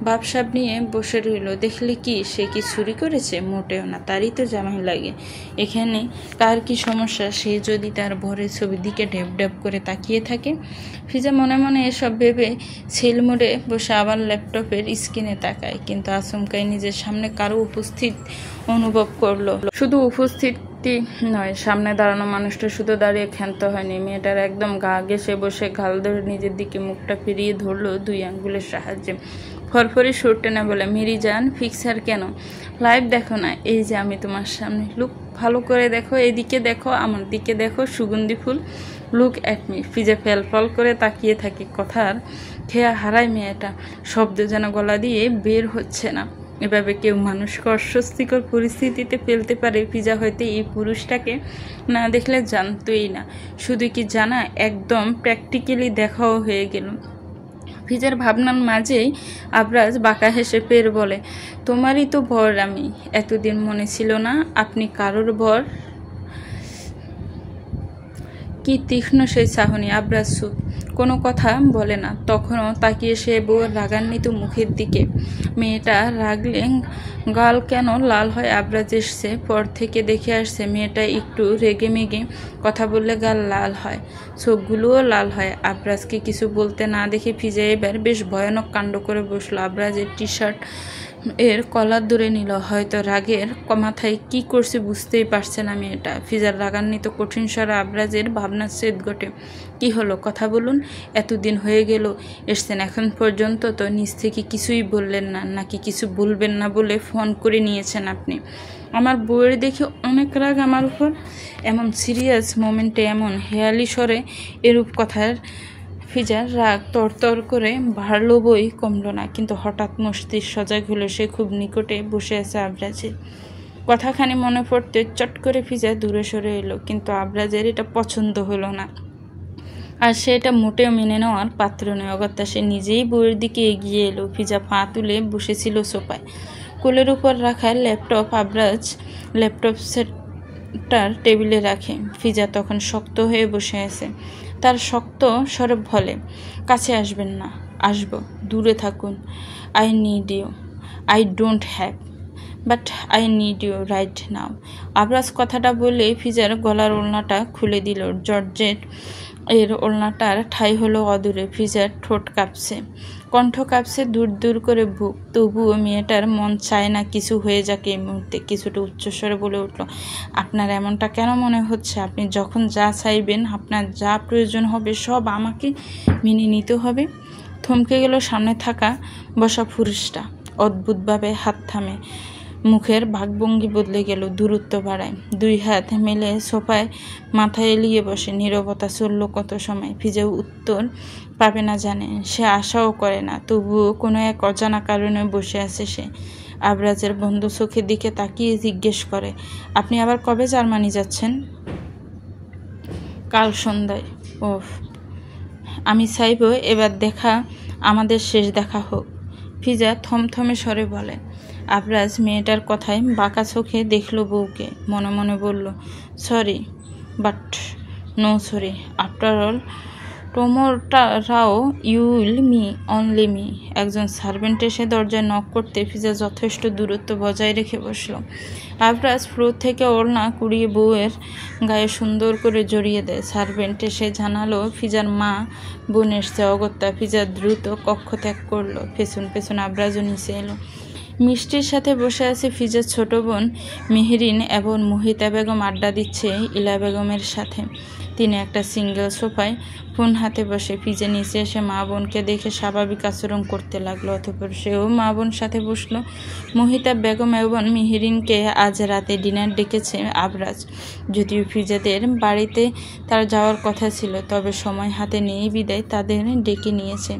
Speaker 1: ভাবসাব নিয়ে বসে রইল। দেখলে কি সে কি চুরি করেছে? মোটেও না, তারই তো জামাই লাগে। এখানে কার কি সমস্যা? সে যদি তার ভরের ছবির দিকে ডেপ ডেপ করে তাকিয়ে থাকে। ফিজা মনে মনে এসব ভেবে ছেল মোড়ে বসে আবার ল্যাপটপের স্ক্রিনে তাকায়, কিন্তু আচমকাই নিজের সামনে কারো উপস্থিত অনুভব করলো। শুধু উপস্থিত নয়, সামনে দাঁড়ানো মানুষটা শুধু দাঁড়িয়ে ক্ষান্ত হয়নি। মেয়েটার একদম গা ঘেঁষে বসে গাল ধরে নিজের দিকে মুখটা ফিরিয়ে ধরলো দুই আঙ্গুলের সাহায্যে। ফরফরি সুর টেনে বলে, মেরি জান, ফিক্সার কেন লাইভ দেখো না? এই যে আমি তোমার সামনে, লুক ভালো করে দেখো, এদিকে দেখো, আমার দিকে দেখো, সুগন্ধি ফুল, লুক অ্যাট মি। ফিজে ফেল ফল করে তাকিয়ে থাকে। কথার খেয়া হারায় মেয়েটা, শব্দ যেন গলা দিয়ে বের হচ্ছে না। এভাবে কেউ মানুষকে অস্বস্তিকর পরিস্থিতিতে ফেলতে পারে? ফিজা হয়তো এই পুরুষটাকে না দেখলে জানতোই না। শুধু কি জানা, একদম প্র্যাকটিক্যালি দেখাও হয়ে গেল। ফিজার ভাবনার মাঝেই আবরাজ বাঁকা হেসে পের বলে, তোমারই তো ভর আমি। এতদিন মনে ছিল না আপনি কারোর ভর? কি তীক্ষ্ণ সেই চাহনি! আবরাজ চুপ, কোনো কথা বলে না। তখনও তাকিয়ে সে বউয়ের রাগান্বিত মুখের দিকে। মেয়েটা রাগলে গাল কেন লাল হয়? আবরাজ এসছে পর থেকে দেখে আসছে মেয়েটা একটু রেগে মেগে কথা বললে গাল লাল হয়, চোখগুলোও লাল হয়। আবরাজকে কিছু বলতে না দেখে ফিজা এবার বেশ ভয়ানক কাণ্ড করে বসলো। আবরাজের টি শার্ট এর কলার ধরে নিল। হয়তো রাগের মাথায় কি করছে বুঝতেই পারছে না মেয়েটা। ফিজার রাগান্বিত কঠিন স্বরে আবরাজের ভাবনার ছেদ ঘটে। কি হলো, কথা বলুন। এতদিন হয়ে গেল এসছেন, এখন পর্যন্ত তো নিজ থেকে কিছুই বললেন না। নাকি কিছু বলবেন না বলে ফোন করে নিয়েছেন আপনি? আমার বউয়ের দেখে অনেক রাগ আমার উপর? এমন সিরিয়াস মোমেন্টে এমন হেয়ালি স্বরে এরূপ কথার ফিজার রাগ তরতর করে বাড়ল বই কমল না। কিন্তু হঠাৎ মস্তিষ্ক সজাগ হলো, সে খুব নিকটে বসে আছে আবরাজের। কথাখানি মনে পড়তে চট করে ফিজা দূরে সরে এলো, কিন্তু আবরাজের এটা পছন্দ হলো না। আর সে এটা মোটেও মেনে নেওয়ার পাত্র নয়। অগত্যা সে নিজেই বউয়ের দিকে এগিয়ে এলো। ফিজা পা তুলে বসেছিল সোফায়, কোলের উপর রাখা ল্যাপটপ আবরাজ ল্যাপটপ সেটটার টেবিলে রাখে। ফিজা তখন শক্ত হয়ে বসে আছে। তার শক্ত স্বরে বলে, কাছে আসবেন না। আসবো, দূরে থাকুন। I need you. I don't have, but I need you right now. Abraz কথাটা বলে ফিজার গলার ওড়নাটা খুলে দিল। জর্জেট এর ওড়নাটার ঠাঁই হলো অদূরে। ফিজার ঠোঁট কাঁপছে, কণ্ঠ কাঁপছে, দূর দূর করে বুক। তবুও মেয়েটার মন চায় না কিছু হয়ে যাক এই মুহূর্তে। কিছুটা উচ্চস্বরে বলে উঠল, আপনার এমনটা কেন মনে হচ্ছে? আপনি যখন যা চাইবেন, আপনার যা প্রয়োজন হবে, সব আমাকে মেনে নিতে হবে। থমকে গেল সামনে থাকা বসা পুরুষটা। অদ্ভুতভাবে হাত থামে, মুখের ভাগভঙ্গি বদলে গেল, দূরত্ব বাড়ায়। দুই হাত মেলে সোফায় মাথা এলিয়ে বসে। নীরবতা চলল কত সময়। ফিজা উত্তর পাবে না জানে, সে আশাও করে না। তবুও কোনো এক অজানা কারণে বসে আছে সে। আবরাজের বন্ধ চোখের দিকে তাকিয়ে জিজ্ঞেস করে, আপনি আবার কবে জার্মানি যাচ্ছেন? কাল সন্ধ্যায়। ওহ, আমি চাইব এবার দেখা আমাদের শেষ দেখা হোক। ফিজা থমথমে স্বরে বলে। আবরাজ মেয়েটার কথায় বাঁকা চোখে দেখল বউকে। মনে মনে বলল, sorry, but no sorry. After all টুমোরাও you will me only me. একজন সার্ভেন্ট এসে দরজায় নক করতে ফিজা যথেষ্ট দূরত্ব বজায় রেখে বসল। আবরাজ ফ্লোর থেকে ওড়না কুড়িয়ে বউয়ের গায়ে সুন্দর করে জড়িয়ে দেয়। সার্ভেন্ট এসে জানালো ফিজার মা বোন এসছে। অগত্যা ফিজা দ্রুত কক্ষ ত্যাগ করলো। পেছন পেছন আবরাজও নিচে এলো। মিষ্টির সাথে বসে আছে ফিজার ছোট বোন মেহরিন এবং মোহিতা বেগম আড্ডা দিচ্ছে ইলা বেগমের সাথে। তিনি একটা সিঙ্গেল সোফায় ফোন হাতে বসে। ফিজা নিচে এসে মা বোনকে দেখে স্বাভাবিক আচরণ করতে লাগলো। অতঃপর সেও মা বোন সাথে বসলো। মোহিতা বেগম এবং মেহরিনকে আজ রাতে ডিনার ডেকেছে আবরাজ। যদিও ফিজাদের বাড়িতে তার যাওয়ার কথা ছিল, তবে সময় হাতে নেই বিদায় তাদের ডেকে নিয়েছে।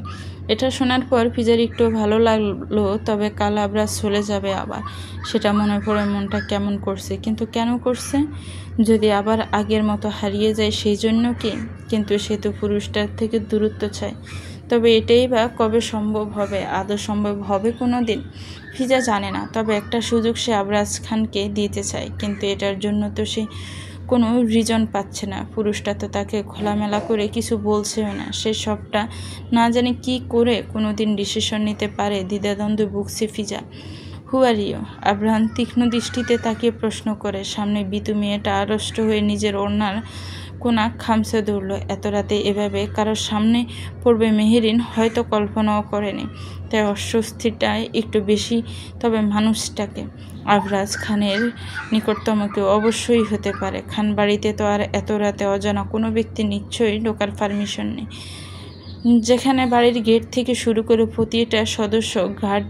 Speaker 1: এটা শোনার পর ফিজার একটু ভালো লাগলো, তবে কাল আবরাজ চলে যাবে আবার, সেটা মনে পড়ে মনটা কেমন করছে। কিন্তু কেন করছে? যদি আবার আগের মতো হারিয়ে যায় সেই জন্য কি? কিন্তু সে তো পুরুষটার থেকে দূরত্ব চায়। তবে এটাই বা কবে সম্ভব হবে? আদৌ সম্ভব হবে কোনো দিন? ফিজা জানে না, তবে একটা সুযোগ সে আবরাজ খানকে দিতে চায়। কিন্তু এটার জন্য তো সে কোনো রিজন পাচ্ছে না। পুরুষটা তো তাকে খোলামেলা করে কিছু বলছেও না। সে সবটা না জানে কি করে কোনো দিন ডিসিশন নিতে পারে। দ্বিধাদ্বন্দ্বে ভুগছে ফিজা। হু আর ইউ? আবরাহাম তীক্ষ্ণ দৃষ্টিতে তাকিয়ে প্রশ্ন করে। সামনে বিতু মেয়েটা আড়ষ্ট হয়ে নিজের ওড়নার কোনা খামছে ধরল। এত রাতে এভাবে কারোর সামনে পড়বে মেহরিন হয়তো কল্পনাও করেনি। তাই অস্বস্তিটা একটু বেশি। তবে মানুষটাকে আবরাজ খানের নিকটতম কেউ অবশ্যই হতে পারে। খান বাড়িতে তো আর এত রাতে অজানা কোনো ব্যক্তি নিশ্চয়ই ঢোকার পারমিশন নেই, যেখানে বাড়ির গেট থেকে শুরু করে প্রতিটা সদস্য গার্ড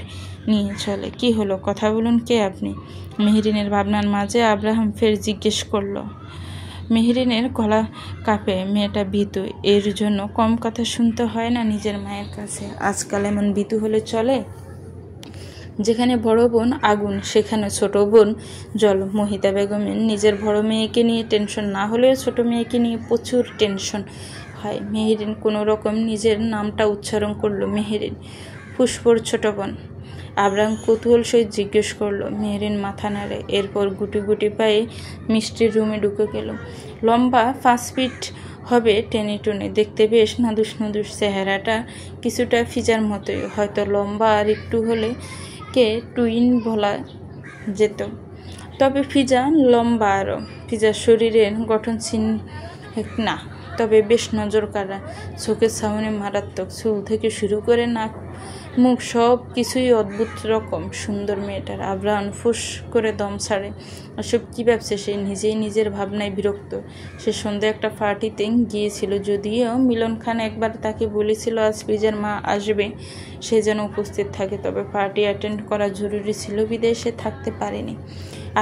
Speaker 1: নিয়ে চলে। কি হলো? কথা বলুন, কে আপনি? মেহরিনের ভাবনার মাঝে আব্রাহাম ফের জিজ্ঞেস করলো। মেহরিনের গলা কাঁপে। মেয়েটা ভীতু, এর জন্য কম কথা শুনতে হয় না নিজের মায়ের কাছে। আজকাল এমন ভীতু হলে চলে? যেখানে বড় বোন আগুন, সেখানে ছোট বোন জল। মোহিতা বেগমের নিজের বড় মেয়েকে নিয়ে টেনশন না হলেও ছোট মেয়েকে নিয়ে প্রচুর টেনশন হয়। মেহরিন কোনো রকম নিজের নামটা উচ্চারণ করলো। মেহরিন, পুষ্পর ছোট বোন। আবরাম কৌতূহল সহিত জিজ্ঞেস করলো। মেহরিন মাথা নাড়ে। এরপর গুটি গুটি পায়ে মিষ্টির রুমে ঢুকে গেল। লম্বা 5 ফিট হবে, টেনে টুনে, দেখতে বেশ নাদুস নুদুস। চেহারাটা কিছুটা ফিজার মতোই, হয়তো লম্বা আর একটু হলে কে টুইন বলা যেত। তবে ফিজা লম্বা আরও। ফিজার শরীরের গঠন না, তবে বেশ নজর কাড়া। চোখের সামনে মারাত্মক। চুল থেকে শুরু করে নাক মুখ সব কিছুই অদ্ভুত রকম সুন্দর মেয়েটার। আবরাহাম ফুস করে দম ছাড়ে। এসব কী ভাবছে সে? নিজেই নিজের ভাবনায় বিরক্ত। সে সন্ধ্যে একটা পার্টিতে গিয়েছিল, যদিও মিলন খান একবার তাকে বলেছিল আজ ফিজার মা আসবে, সে যেন উপস্থিত থাকে। তবে পার্টি অ্যাটেন্ড করা জরুরি ছিল বিদায় সে থাকতে পারেনি।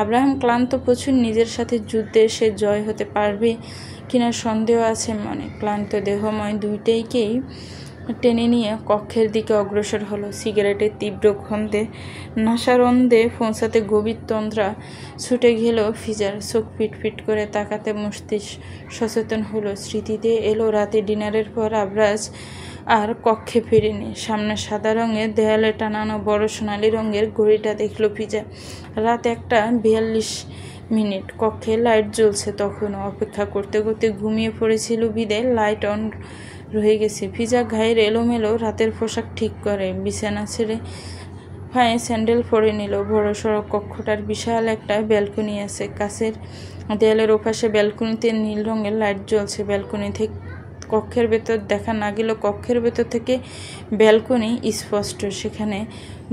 Speaker 1: আব্রাহাম ক্লান্ত প্রচুর। নিজের সাথে যুদ্ধে সে জয় হতে পারবে কিনা সন্দেহ আছে মনে। ক্লান্ত দেহময় দুইটাইকেই টেনে নিয়ে কক্ষের দিকে অগ্রসর হলো। সিগারেটের তীব্র গন্ধে নাসারন্ধে পৌঁছাতে গভীর তন্দ্রা ছুটে গেল ফিজার। চোখ পিটপিট করে তাকাতে মস্তিষ্ক সচেতন হলো। স্মৃতিতে এলো রাতে ডিনারের পর আবরাজ আর কক্ষে ফিরেনি। সামনে সাদা রঙের দেয়ালে টানানো বড় সোনালি রঙের ঘড়িটা দেখল ফিজা। রাত 1:42। কক্ষে লাইট জ্বলছে তখনও। অপেক্ষা করতে করতে ঘুমিয়ে পড়েছিল বিদে লাইট অন রয়ে গেছে। ফিজা গায়ের এলোমেলো রাতের পোশাক ঠিক করে বিছানা ছেড়ে পায়ে স্যান্ডেল পরে নিল। বড় সড়ক কক্ষটার বিশাল একটা ব্যালকনি আছে। কাছের দেয়ালের ওপাশে ব্যালকনিতে নীল রঙের লাইট জ্বলছে। ব্যালকনি থেকে কক্ষের ভেতর দেখা না গেল কক্ষের ভেতর থেকে ব্যালকনি স্পষ্ট। সেখানে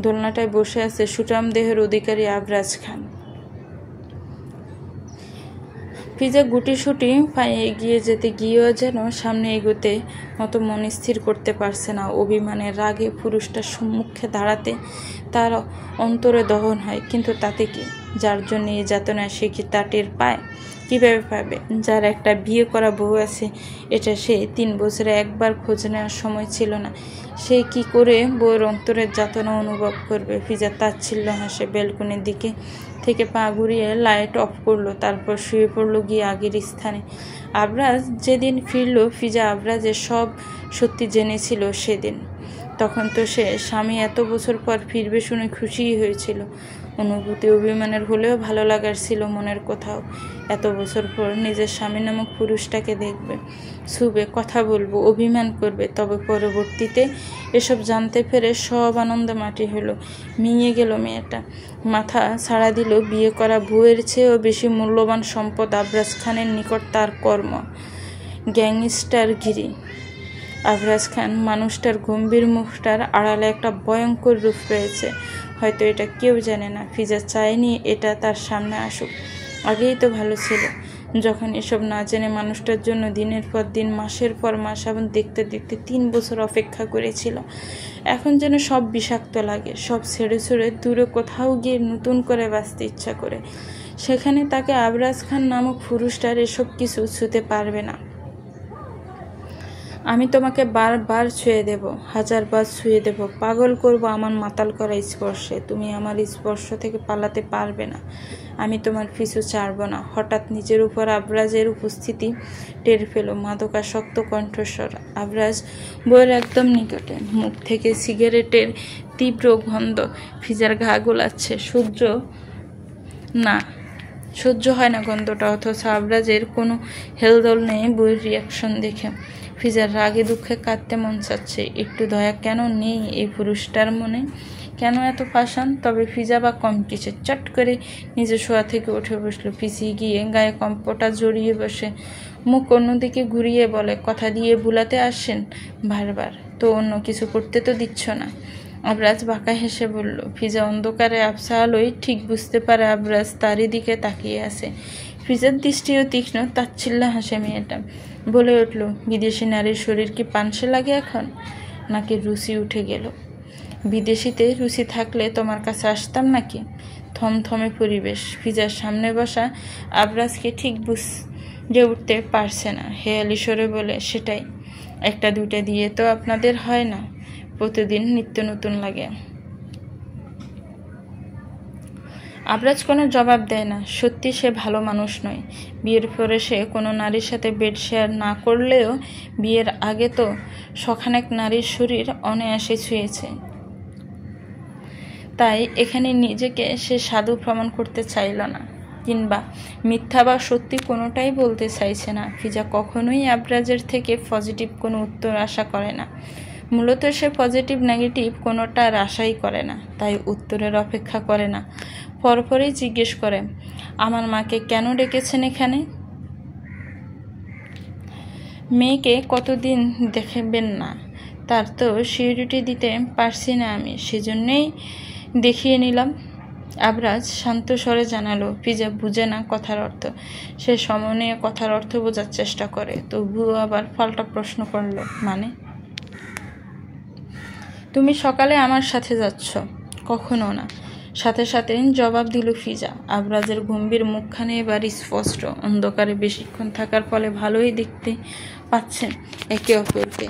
Speaker 1: দোলনাটায় বসে আছে সুঠাম দেহের অধিকারী আবরাজ খান। ফিজা গুটিসুটি পায়ে এগিয়ে যেতে গিয়েও যেন সামনে এগোতে মতো মন স্থির করতে পারছে না। অভিমানের রাগে পুরুষটার সম্মুখে দাঁড়াতে তার অন্তরে দহন হয়। কিন্তু তাতে কি? যার জন্য এই যাতনায় সে কি তা টের পায়? কীভাবে পাবে? যার একটা বিয়ে করা বউ আছে, এটা সে 3 বছরে একবার খোঁজ নেওয়ার সময় ছিল না। সে কি করে বউয়ের অন্তরের যাতনা অনুভব করবে? ফিজা তাচ্ছিল্য হাসে ব্যালকনির দিকে থেকে পা ঘুরিয়ে লাইট অফ করলো। তারপর শুয়ে পড়লো গিয়ে আগের স্থানে। আবরাজ যেদিন ফিরল ফিজা আবরাজের সব সত্যি জেনেছিল সেদিন। তখন তো সে স্বামী এত বছর পর ফিরবে শুনে খুশিই হয়েছিল। অনুভূতি অভিমানের হলেও ভালো লাগার ছিল মনের কোথাও। এত বছর পর নিজের স্বামী নামক পুরুষটাকে দেখবে, ছুবে, কথা বলবো, অভিমান করবে। তবে পরবর্তীতে এসব জানতে পেরে সব আনন্দ মাটি হলো। মিয়ে গেল মেয়েটা। মাথা ছাড়া দিল বিয়ে করা বউয়ের চেয়েও বেশি মূল্যবান সম্পদ আবরাজ খানের নিকট তার কর্ম, গ্যাংস্টারগিরি। আবরাজ খান মানুষটার গম্ভীর মুখটার আড়ালে একটা ভয়ঙ্কর রূপ রয়েছে। হয়তো এটা কেউ জানে না। ফিজা চায়নি এটা তার সামনে আসুক। আগেই তো ভালো ছিল, যখন এসব না জেনে মানুষটার জন্য দিনের পর দিন মাসের পর মাস এবং দেখতে দেখতে 3 বছর অপেক্ষা করেছিল। এখন যেন সব বিষাক্ত লাগে। সব ছেড়ে ছেড়ে দূরে কোথাও গিয়ে নতুন করে বাঁচতে ইচ্ছা করে। সেখানে তাকে আবরাজ খান নামক পুরুষটার এসব কিছু ছুঁতে পারবে না। আমি তোমাকে বারবার ছুঁয়ে দেব, 1000 বার ছুঁয়ে দেব, পাগল করব আমার মাতাল করা স্পর্শে। তুমি আমার স্পর্শ থেকে পালাতে পারবে না। আমি তোমার পিছু ছাড়ব না। হঠাৎ নিজের উপর আবরাজের উপস্থিতি টের পেল। মাদকাসক্ত কণ্ঠস্বর। আবরাজ বইয়ের একদম নিকটে। মুখ থেকে সিগারেটের তীব্র গন্ধ ফিজার ঘা গোলাচ্ছে। সহ্য হয় না গন্ধটা। অথচ আবরাজের কোনো হেলদোল নেই বইয়ের রিয়াকশন দেখে। ফিজার রাগে দুঃখে কাঁদতে মন চাচ্ছে। একটু দয়া কেন নেই এই পুরুষটার মনে? কেন এত পাষাণ? তবে ফিজা বা কম কিছু। চট করে নিজে শোয়া থেকে উঠে বসলো। পিছিয়ে গিয়ে গায়ে কম্পটা জড়িয়ে বসে মুখ অন্যদিকে ঘুরিয়ে বলে, কথা দিয়ে বুলাতে আসেন বারবার, তো অন্য কিছু করতে তো দিচ্ছ না। আবরাজ বাঁকা হেসে বলল। ফিজা অন্ধকারে আবছা আলোয় ঠিক বুঝতে পারে আবরাজ তারই দিকে তাকিয়ে আছে। ফিজার দৃষ্টিও তীক্ষ্ণ। তাচ্ছিল্য হাসে মেয়েটা। বলে উঠল, বিদেশি নারীর শরীর কি পানসে লাগে এখন, নাকি রুচি উঠে গেল? বিদেশিতে রুচি থাকলে তোমার কাছে আসতাম নাকি? থমথমে পরিবেশ। ফিজার সামনে বসা আবরাজকে ঠিক বুঝে উঠতে পারছে না। হেয়ালি স্বরে বলে, সেটাই, 1-2টা দিয়ে তো আপনাদের হয় না, প্রতিদিন নিত্য নতুন লাগে। আবরাজ কোনো জবাব দেয় না। সত্যি সে ভালো মানুষ নয়। বিয়ের পরে সে কোনো নারীর সাথে বেড শেয়ার না করলেও বিয়ের আগে তো শখানেক নারীর শরীর অনায়াসে ছুঁয়েছে। তাই এখানে নিজেকে সে সাধু প্রমাণ করতে চাইল না, কিংবা মিথ্যা বা সত্যি কোনোটাই বলতে চাইছে না। ফিজা কখনোই আবরাজের থেকে পজিটিভ কোনো উত্তর আশা করে না। মূলত সে পজিটিভ নেগেটিভ কোনোটার আশাই করে না। তাই উত্তরের অপেক্ষা করে না, পরপরই জিজ্ঞেস করে, আমার মাকে কেন ডেকেছেন এখানে? মেয়েকে কতদিন দেখবেন না, তার তো সিউরিটি দিতে পারছি না আমি, সেজন্যই দেখিয়ে নিলাম। আবরাজ শান্ত স্বরে জানালো। ফিজা বুঝে না কথার অর্থ। সে সমন্বয়ে কথার অর্থ বোঝার চেষ্টা করে, তবুও আবার পাল্টা প্রশ্ন করলো, মানে? তুমি সকালে আমার সাথে যাচ্ছ? কখনো না, সাথে সাথে জবাব দিল ফিজা। আবরাজের গম্ভীর মুখখানে এবার স্পষ্ট। অন্ধকারে বেশিক্ষণ থাকার ফলে ভালোই দেখতে পাচ্ছেন একে অপরকে।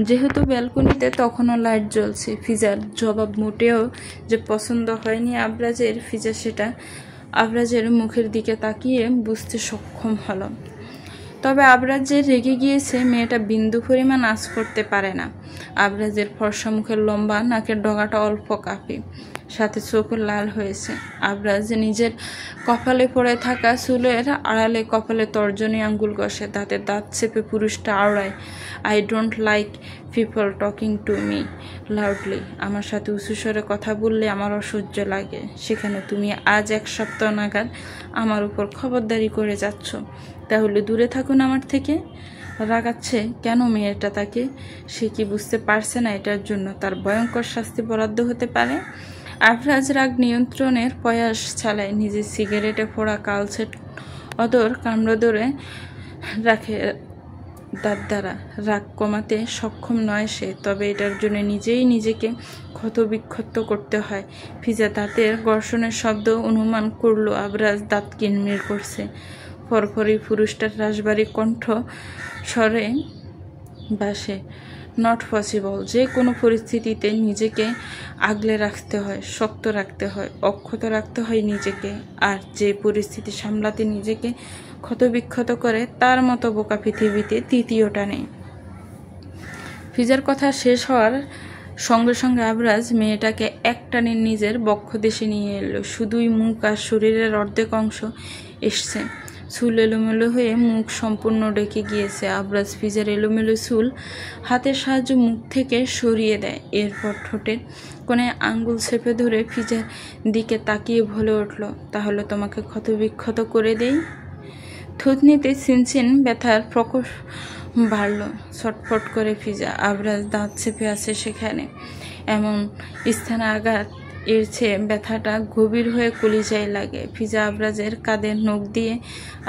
Speaker 1: যেহেতু ব্যালকনিতে তখনও লাইট জ্বলছে, ফিজার জবাব মোটেও যে পছন্দ হয়নি আবরাজের, ফিজা সেটা আবরাজের মুখের দিকে তাকিয়ে বুঝতে সক্ষম হলো। তবে আবরাজ যে রেগে গিয়েছে মেয়েটা বিন্দু পরিমাণ আঁচ করতে পারে না। আবরাজের ফর্সা মুখের লম্বা নাকের ডগাটা অল্প কাঁপে, সাথে চোখও লাল হয়েছে। আবরাজ নিজের কপালে পড়ে থাকা চুলের আড়ালে কপালে তর্জনী আঙ্গুল কষে, দাঁতে দাঁত চেপে পুরুষটা আওড়ায়, I don't like people talking to me loudly. আমার সাথে উঁচু স্বরে কথা বললে আমার অসহ্য লাগে, সেখানে তুমি আজ 1 সপ্তাহ নাগাদ আমার উপর খবরদারি করে যাচ্ছ। তাহলে দূরে থাকুন আমার থেকে। রাগাচ্ছে কেন মেয়েটা তাকে? সে কি বুঝতে পারছে না এটার জন্য তার ভয়ঙ্কর শাস্তি বরাদ্দ হতে পারে? আবরাজ রাগ নিয়ন্ত্রণের প্রয়াস চালায়, নিজের সিগারেটে ফোড়া কালচে অদর কামড় ধরে রাখে দাঁত দ্বারা। রাগ কমাতে সক্ষম নয় সে, তবে এটার জন্য নিজেই নিজেকে ক্ষতবিক্ষত করতে হয়। ফিজা দাঁতের ঘর্ষণের শব্দ অনুমান করলো আবরাজ দাঁত কিনমির করছে। ফরফরি পুরুষটার রাশবাড়ি কণ্ঠ স্বরে বাসে, নট পসিবল। যে কোনো পরিস্থিতিতে নিজেকে আগলে রাখতে হয়, শক্ত রাখতে হয়, অক্ষত রাখতে হয় নিজেকে। আর যে পরিস্থিতি সামলাতে নিজেকে ক্ষতবিক্ষত করে তার মতো বোকা পৃথিবীতে তৃতীয়টা নেই। ফিজার কথা শেষ হওয়ার সঙ্গে সঙ্গে আবরাজ মেয়েটাকে একটানে নিজের বক্ষদেশে নিয়ে এলো। শুধুই মুখ আর শরীরের অর্ধেক অংশ এসছে, চুল এলোমেলো হয়ে মুখ সম্পূর্ণ ঢেকে গিয়েছে। আবরাজ ফিজার এলোমেলো চুল হাতের সাহায্যে মুখ থেকে সরিয়ে দেয়, এরপর ঠোঁটের কোণে আঙ্গুল চেপে ধরে ফিজার দিকে তাকিয়ে বলে উঠল, তাহলে তোমাকে ক্ষতবিক্ষত করে দেই। থুতনিতে চিনচিন ব্যথার প্রকোপ বাড়ল, ছটফট করে ফিজা। আবরাজ দাঁত চেপে আছে সেখানে, এমন স্থানে আঘাত, এর চেয়ে ব্যথাটা গভীর হয়ে কলিজায় লাগে। ফিজা আবরাজের কাঁধে নখ দিয়ে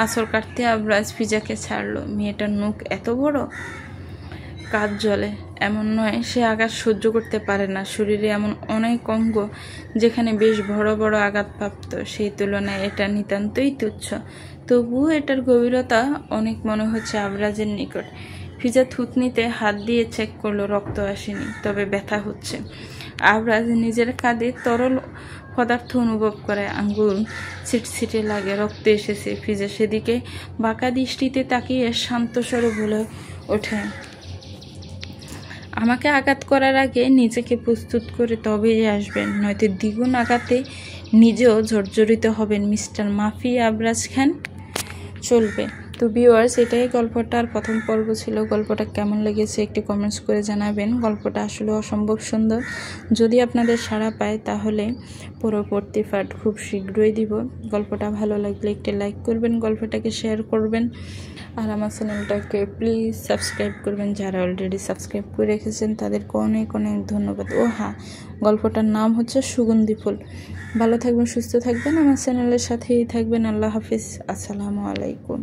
Speaker 1: আঁচড় কাটতে আবরাজ ফিজাকে ছাড়লো। মেয়েটার নখ এত বড়, কাঁধ জ্বলে এমন নয় সে আঘাত সহ্য করতে পারে না। শরীরে এমন অনেক অঙ্গ যেখানে বেশ বড় বড় আঘাতপ্রাপ্ত, সেই তুলনায় এটা নিতান্তই তুচ্ছ। তবুও এটার গভীরতা অনেক মনে হচ্ছে আবরাজের নিকট। ফিজা থুতনিতে হাত দিয়ে চেক করলো, রক্ত আসেনি, তবে ব্যথা হচ্ছে। আবরাজ নিজের কাঁধে তরল পদার্থ অনুভব করে, আঙ্গুল ছিটছিটে লাগে, রক্ত এসেছে। ফিজা সেদিকে বাঁকা দৃষ্টিতে তাকিয়ে শান্ত স্বরে বলে ওঠে, আমাকে আঘাত করার আগে নিজেকে প্রস্তুত করে তবেই আসবেন, নয়তো দ্বিগুণ আঘাতে নিজেও জর্জরিত হবেন মিস্টার মাফি আবরাজ খান। চলবে তো ভিউয়ার্স, এটাই গল্পটার প্রথম পর্ব ছিল। গল্পটা কেমন লেগেছে একটি কমেন্টস করে জানাবেন। গল্পটা আসলে অসম্ভব সুন্দর। যদি আপনাদের সাড়া পায় তাহলে পরবর্তী পার্ট খুব শীঘ্রই দিব। গল্পটা ভালো লাগলে একটি লাইক করবেন, গল্পটাকে শেয়ার করবেন, আর আমার চ্যানেলটাকে প্লিজ সাবস্ক্রাইব করবেন। যারা অলরেডি সাবস্ক্রাইব করে রেখেছেন তাদেরকে অনেক অনেক ধন্যবাদ। ও হ্যাঁ, গল্পটার নাম হচ্ছে সুগন্ধি ফুল। ভালো থাকবেন, সুস্থ থাকবেন, আমার চ্যানেলের সাথেই থাকবেন। আল্লাহ হাফিজ, আসসালামু আলাইকুম।